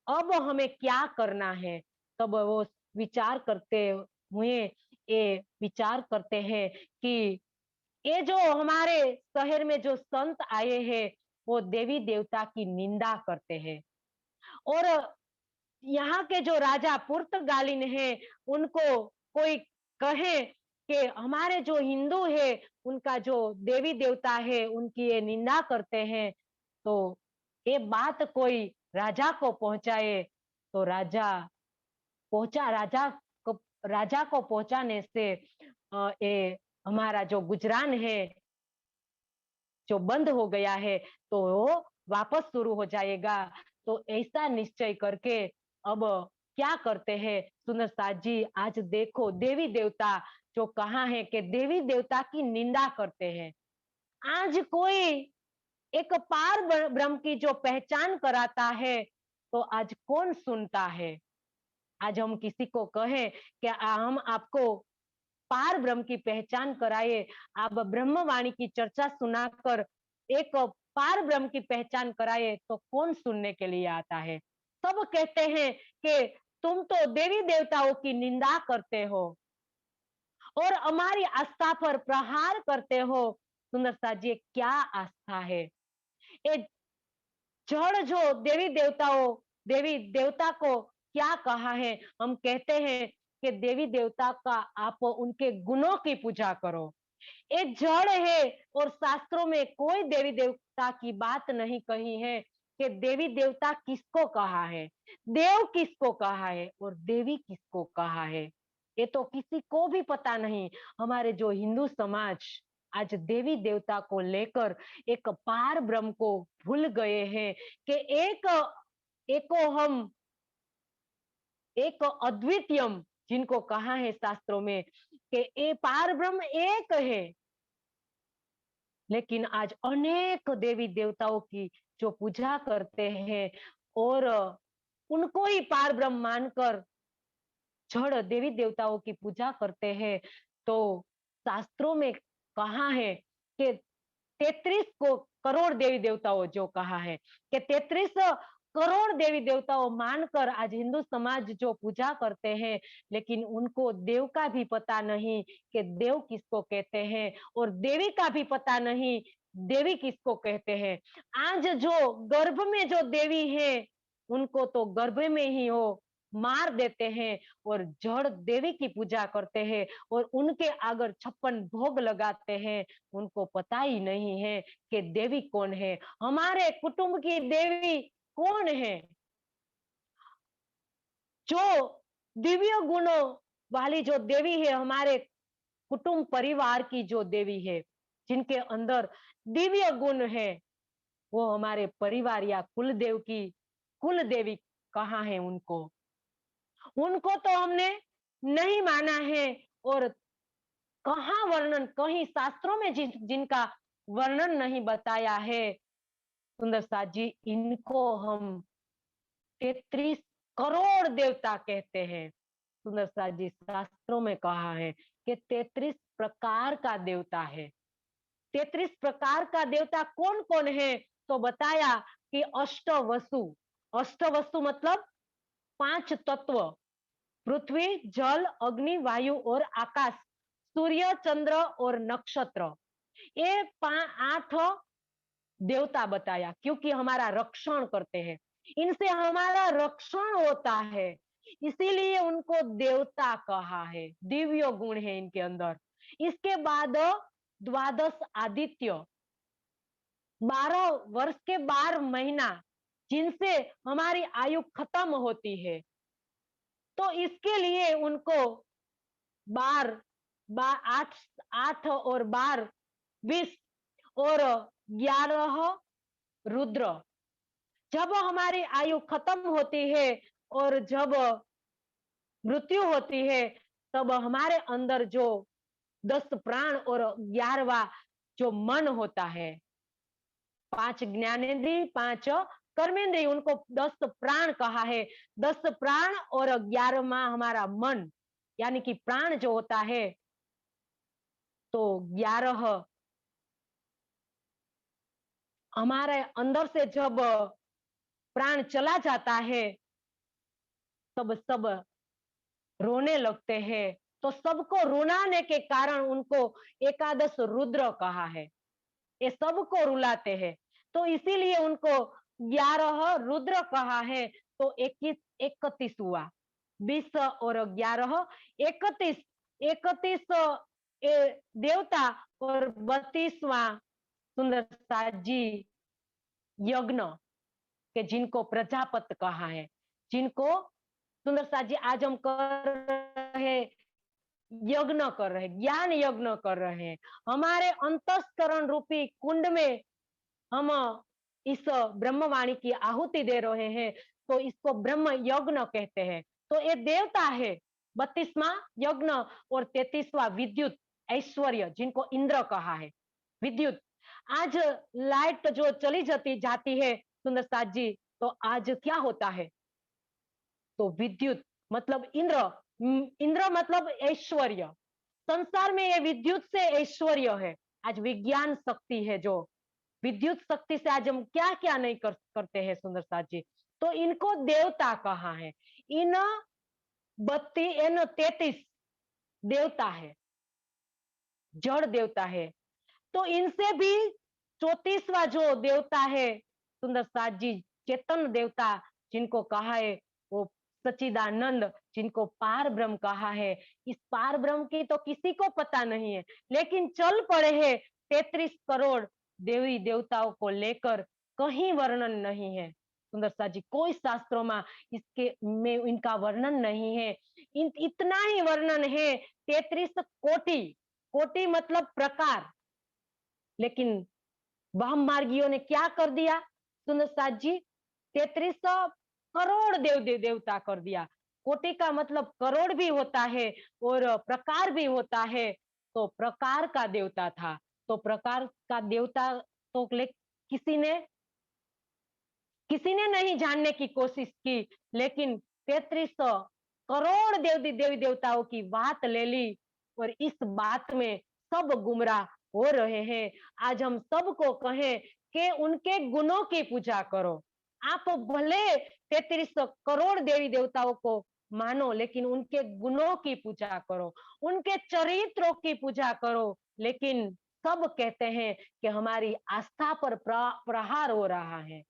अब हमें क्या करना है। तब वो विचार करते हुए ये विचार करते हैं कि ये जो हमारे शहर में जो संत आए हैं वो देवी देवता की निंदा करते हैं, और यहाँ के जो राजा पुर्तगालिन है उनको कोई कहे कि हमारे जो हिंदू है उनका जो देवी देवता है उनकी ये निंदा करते हैं, तो ये बात कोई राजा को पहुंचाए। तो राजा को पहुंचाने से ये हमारा जो गुजरान है जो बंद हो गया है तो वो वापस शुरू हो जाएगा। तो ऐसा निश्चय करके अब क्या करते हैं सुंदर साथ जी, आज देखो देवी देवता जो कहाँ है कि देवी देवता की निंदा करते हैं। आज कोई एक पार ब्रह्म की जो पहचान कराता है तो आज कौन सुनता है। आज हम किसी को कहें कि हम आपको पार ब्रह्म की पहचान कराए, आप ब्रह्मवाणी की चर्चा सुनाकर एक पार ब्रह्म की पहचान कराए, तो कौन सुनने के लिए आता है। सब कहते हैं कि तुम तो देवी देवताओं की निंदा करते हो और हमारी आस्था पर प्रहार करते हो। सुंदर साथ जी क्या आस्था है, ये जड़ जो देवी देवता को क्या कहा है, हम कहते हैं कि देवी देवता का आप उनके गुणों की पूजा करो। ये जड़ है और शास्त्रों में कोई देवी देवता की बात नहीं कही है कि देवी देवता किसको कहा है, देव किसको कहा है और देवी किसको कहा है, ये तो किसी को भी पता नहीं। हमारे जो हिंदू समाज आज देवी देवता को लेकर एक पार ब्रह्म को भूल गए हैं कि एको हम एक अद्वितीयम जिनको कहा है शास्त्रों में कि ये पार ब्रह्म एक है, लेकिन आज अनेक देवी देवताओं की जो पूजा करते हैं और उनको ही पार ब्रह्म मानकर जड़ देवी देवताओं की पूजा करते हैं। तो शास्त्रों में कहा है कि 33 को करोड़ देवी देवताओं जो कहा है कि 33 करोड़ देवी देवताओं मानकर आज हिंदू समाज जो पूजा करते हैं, लेकिन उनको देव का भी पता नहीं कि देव किसको कहते हैं और देवी का भी पता नहीं देवी किसको कहते हैं। आज जो गर्भ में जो देवी है उनको तो गर्भ में ही हो मार देते हैं और जड़ देवी की पूजा करते हैं और उनके अगर 56 भोग लगाते हैं। उनको पता ही नहीं है कि देवी कौन है, हमारे कुटुंब की देवी कौन है। जो दिव्य गुणों वाली जो देवी है, हमारे कुटुंब परिवार की जो देवी है, जिनके अंदर दिव्य गुण है, वो हमारे परिवार या कुल देवी कहाँ है उनको? उनको तो हमने नहीं माना है। और कहाँ वर्णन, कहीं शास्त्रों में जिनका वर्णन नहीं बताया है सुंदर साथ जी, इनको हम 33 करोड़ देवता कहते हैं। सुंदर साथ जी, शास्त्रों में कहा है कि 33 प्रकार का देवता है। 33 प्रकार का देवता कौन कौन है? तो बताया कि अष्टवसु। अष्टवसु मतलब 5 तत्व, पृथ्वी, जल, अग्नि, वायु और आकाश, सूर्य, चंद्र और नक्षत्र। ये 8 देवता बताया, क्योंकि हमारा रक्षण करते हैं, इनसे हमारा रक्षण होता है, इसीलिए उनको देवता कहा है। दिव्य गुण है इनके अंदर। इसके बाद द्वादश आदित्य, 12 वर्ष के 12 महीना, जिनसे हमारी आयु खत्म होती है, तो इसके लिए उनको 12, 8, 8 और 12, 20 और 11 रुद्र। जब हमारी आयु खत्म होती है और जब मृत्यु होती है, तब हमारे अंदर जो 10 प्राण और 11वां जो मन होता है, 5 ज्ञानेंद्रिय, 5 कर्मेंद्रिय, उनको 10 प्राण कहा है। 10 प्राण और 11वां हमारा मन, यानी कि प्राण जो होता है, तो 11 हमारे अंदर से जब प्राण चला जाता है, तब सब रोने लगते हैं। तो सबको रुलाने के कारण उनको एकादश रुद्र कहा है। ये सबको रुलाते हैं, तो इसीलिए उनको 11 रुद्र कहा है। तो 21, 31 हुआ, 20 और 11, 31, 31 देवता और 32वां सुंदर साथ जी यज्ञ, के जिनको प्रजापत कहा है, जिनको सुंदर साथ जी आज हम कर रहे, यज्ञ कर रहे, ज्ञान यज्ञ कर रहे हैं। हमारे अंतस्करण रूपी कुंड में हम इस ब्रह्मवाणी की आहुति दे रहे हैं, तो इसको ब्रह्म यज्ञ कहते हैं। तो ये देवता है 32वां यज्ञ और 33वां विद्युत ऐश्वर्य, जिनको इंद्र कहा है। विद्युत, आज लाइट जो चली जाती है सुंदर साथ जी, तो आज क्या होता है? तो विद्युत मतलब इंद्र, इंद्र मतलब ऐश्वर्य। संसार में ये विद्युत से ऐश्वर्य है। आज विज्ञान शक्ति है, जो विद्युत शक्ति से आज हम क्या क्या नहीं करते हैं सुंदर साथ जी। तो इनको देवता कहा है। इन 33 देवता है, जड़ देवता है। तो इनसे भी 34वां जो देवता है सुंदर साथ जी, चेतन देवता, जिनको कहा है वो सच्चिदानंद, जिनको पार ब्रह्म कहा है। इस पार ब्रह्म की तो किसी को पता नहीं है, लेकिन चल पड़े हैं 33 करोड़ देवी देवताओं को लेकर, कहीं वर्णन नहीं है सुंदर साथ जी, कोई शास्त्रों में इसके में इनका वर्णन नहीं है। इतना ही वर्णन है 33 कोटि, कोटि मतलब प्रकार। लेकिन वाम मार्गियों ने क्या कर दिया सुंदर साथ जी? 33 करोड़ देवता कर दिया। कोटि का मतलब करोड़ भी होता है और प्रकार भी होता है। तो प्रकार का देवता था, तो प्रकार का देवता तो किसी ने नहीं जानने की कोशिश की, लेकिन 33 करोड़ देवी देवताओं की बात ले ली, और इस बात में सब गुमराह हो रहे हैं। आज हम सबको कहें कि उनके गुणों की पूजा करो। आप भले 33 करोड़ देवी देवताओं को मानो, लेकिन उनके गुणों की पूजा करो, उनके चरित्रों की पूजा करो। लेकिन सब कहते हैं कि हमारी आस्था पर प्रहार हो रहा है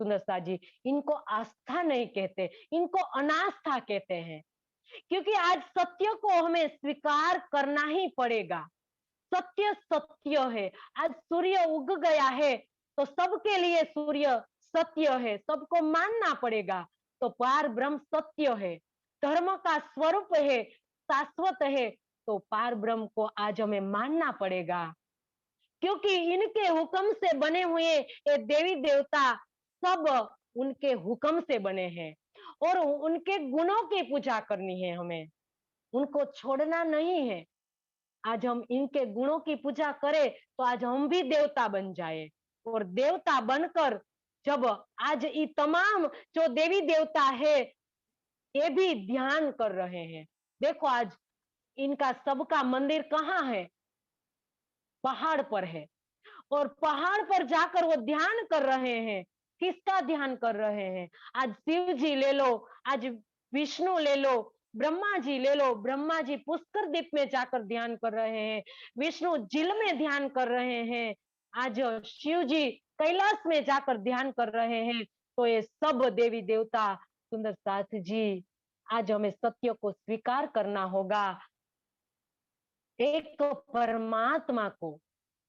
सुंदर साथ जी। इनको आस्था नहीं कहते, इनको अनास्था कहते हैं, क्योंकि आज सत्य को हमें स्वीकार करना ही पड़ेगा। सत्य सत्य है। आज सूर्य उग गया है, तो सबके लिए सूर्य सत्य है, सबको मानना पड़ेगा। तो पार ब्रह्म सत्य है। धर्म का स्वरूप है, शाश्वत है, तो पार ब्रह्म को आज हमें मानना पड़ेगा, क्योंकि इनके हुक्म से बने हुए ये देवी देवता सब उनके हुक्म से बने हैं और उनके गुणों की पूजा करनी है हमें, उनको छोड़ना नहीं है। आज हम इनके गुणों की पूजा करें तो आज हम भी देवता बन जाए और देवता बनकर जब आज ये तमाम जो देवी देवता है ये भी ध्यान कर रहे हैं। देखो आज इनका सबका मंदिर कहाँ है? पहाड़ पर है और पहाड़ पर जाकर वो ध्यान कर रहे हैं। किसका ध्यान कर रहे हैं? आज शिव जी ले लो, आज विष्णु ले लो, ब्रह्मा जी ले लो, ब्रह्मा जी पुष्कर द्वीप में जाकर ध्यान कर रहे हैं, विष्णु झील में ध्यान कर रहे हैं, आज शिव जी कैलाश में जाकर ध्यान कर रहे हैं। तो ये सब देवी देवता सुंदर साथ जी, आज हमें सत्य को स्वीकार करना होगा। एक परमात्मा को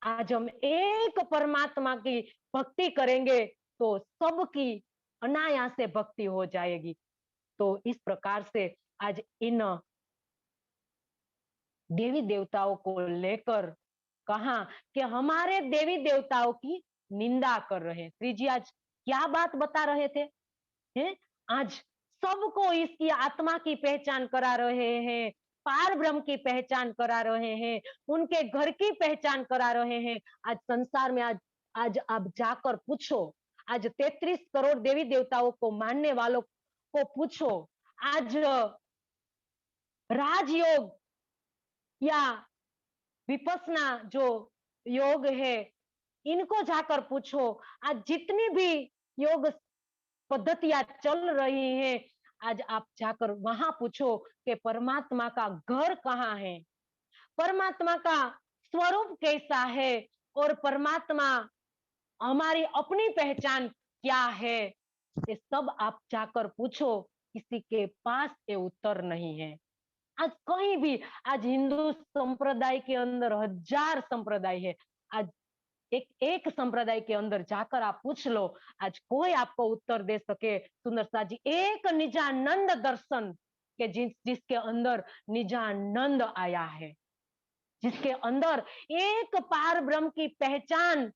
आज हम एक परमात्मा की भक्ति करेंगे तो सबकी अनायास से भक्ति हो जाएगी। तो इस प्रकार से आज इन देवी देवताओं को लेकर कहा कि हमारे देवी देवताओं की निंदा कर रहे हैं। श्री जी आज क्या बात बता रहे थे? हैं? आज सबको इसकी आत्मा की पहचान करा रहे हैं, पार ब्रह्म की पहचान करा रहे हैं, उनके घर की पहचान करा रहे हैं। आज संसार में आज आज आप जाकर पूछो, आज 33 करोड़ देवी देवताओं को मानने वालों को पूछो, आज राजयोग या विपसना जो योग है इनको जाकर पूछो, आज जितनी भी योग पद्धतियां चल रही हैं, आज आप जाकर वहां पूछो कि परमात्मा का घर कहाँ है, परमात्मा का स्वरूप कैसा है और परमात्मा हमारी अपनी पहचान क्या है, ये सब आप जाकर पूछो, किसी के पास ये उत्तर नहीं है। आज कहीं भी आज हिंदू संप्रदाय के अंदर हजार संप्रदाय है, आज एक एक संप्रदाय के अंदर जाकर आप पूछ लो, आज कोई आपको उत्तर दे सके। सुंदर सा जी एक निजानंद दर्शन के जिसके अंदर निजानंद आया है, जिसके अंदर एक पार ब्रह्म की पहचान,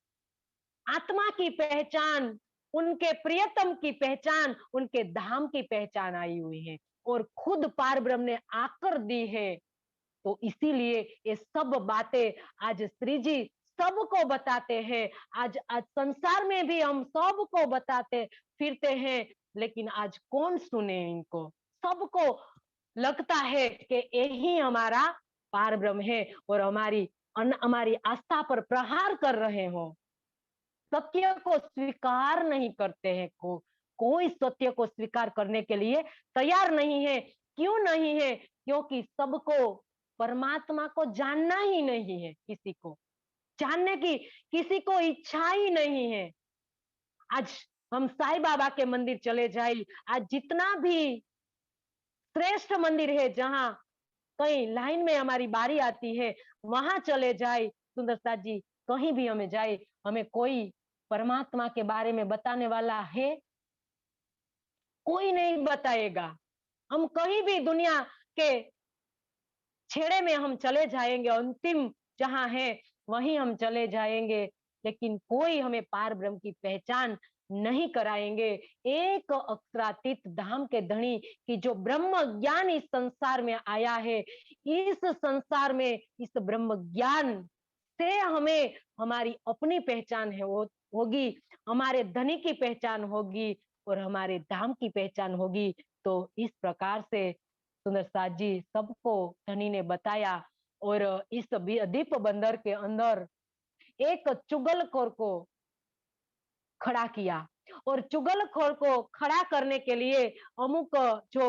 आत्मा की पहचान, उनके प्रियतम की पहचान, उनके धाम की पहचान आई हुई है और खुद पार ब्रह्म ने आकर दी है। तो इसीलिए ये सब बातें आज श्री जी सबको बताते हैं। आज आज संसार में भी हम सबको बताते फिरते हैं, लेकिन आज कौन सुने इनको? सबको लगता है कि यही हमारा पार ब्रह्म है और हमारी आस्था पर प्रहार कर रहे हो। सत्य को स्वीकार नहीं करते हैं, कोई सत्य को स्वीकार करने के लिए तैयार नहीं है। क्यों नहीं है? क्योंकि सबको परमात्मा को जानना ही नहीं है, किसी को जानने की किसी को इच्छा ही नहीं है। आज हम साईं बाबा के मंदिर चले जाए, आज जितना भी श्रेष्ठ मंदिर है जहां कहीं लाइन में हमारी बारी आती है, वहां चले जाए सुंदर साथ जी, कहीं भी हमें जाए, हमें कोई परमात्मा के बारे में बताने वाला है? कोई नहीं बताएगा। हम कहीं भी दुनिया के छेड़े में हम चले जाएंगे, अंतिम जहां है वहीं हम चले जाएंगे, लेकिन कोई हमें पार ब्रह्म की पहचान नहीं कराएंगे। एक अक्षरातीत धाम के धनी की जो ब्रह्म ज्ञान इस संसार में आया है, इस संसार में इस ब्रह्म ज्ञान से हमें हमारी अपनी पहचान है वो होगी, हमारे धनी की पहचान होगी और हमारे धाम की पहचान होगी। तो इस प्रकार से सुंदर साथ जी सबको धनी ने बताया और इस दीप बंदर के अंदर एक चुगलखोर को खड़ा किया और चुगलखोर को खड़ा करने के लिए अमुक जो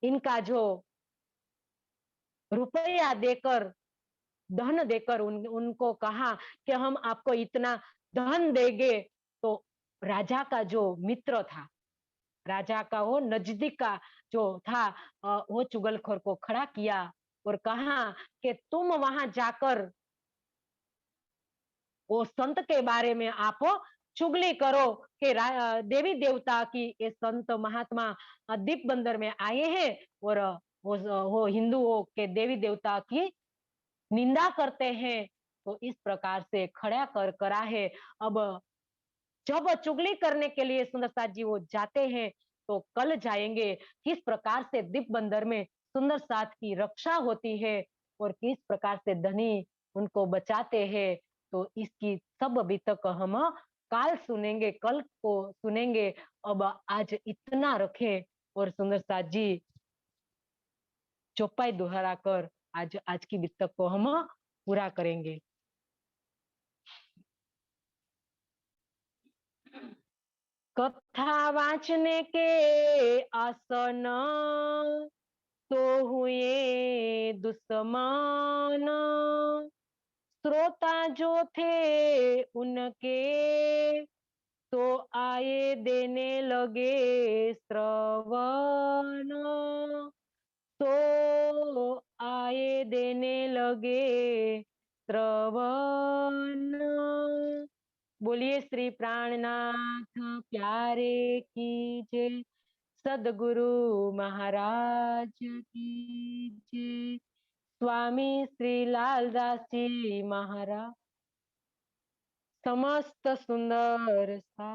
इनका जो रुपया देकर धन देकर उनको कहा कि हम आपको इतना धन देंगे। तो राजा का जो मित्र था, राजा का वो नजदीक का जो था, वो चुगलखोर को खड़ा किया और कहा कि तुम वहां जाकर वो संत के बारे में आप चुगली करो कि देवी देवता की ये संत महात्मा दीप बंदर में आए हैं और वो हिंदुओं के देवी देवता की निंदा करते हैं। तो इस प्रकार से खड़ा कर करा है। अब जब चुगली करने के लिए सुंदर साथ जी वो जाते हैं तो कल जाएंगे किस प्रकार से दीप बंदर में सुंदर साथ की रक्षा होती है और किस प्रकार से धनी उनको बचाते हैं। तो इसकी सब अभी तक हम काल सुनेंगे, कल को सुनेंगे। अब आज इतना रखें और सुंदर साथ जी चौपाई दोहरा कर आज आज की पुस्तक को हम पूरा करेंगे। कथा वाचने के आसन तो हुए दुश्मन, श्रोता जो थे उनके तो आए देने लगे श्रवण, तो आए देने लगे श्रवण। बोलिए श्री प्राणनाथ प्यारे की जय, सदगुरु महाराज की जय, स्वामी श्री लालदास जी महाराज। समस्त सुंदर सा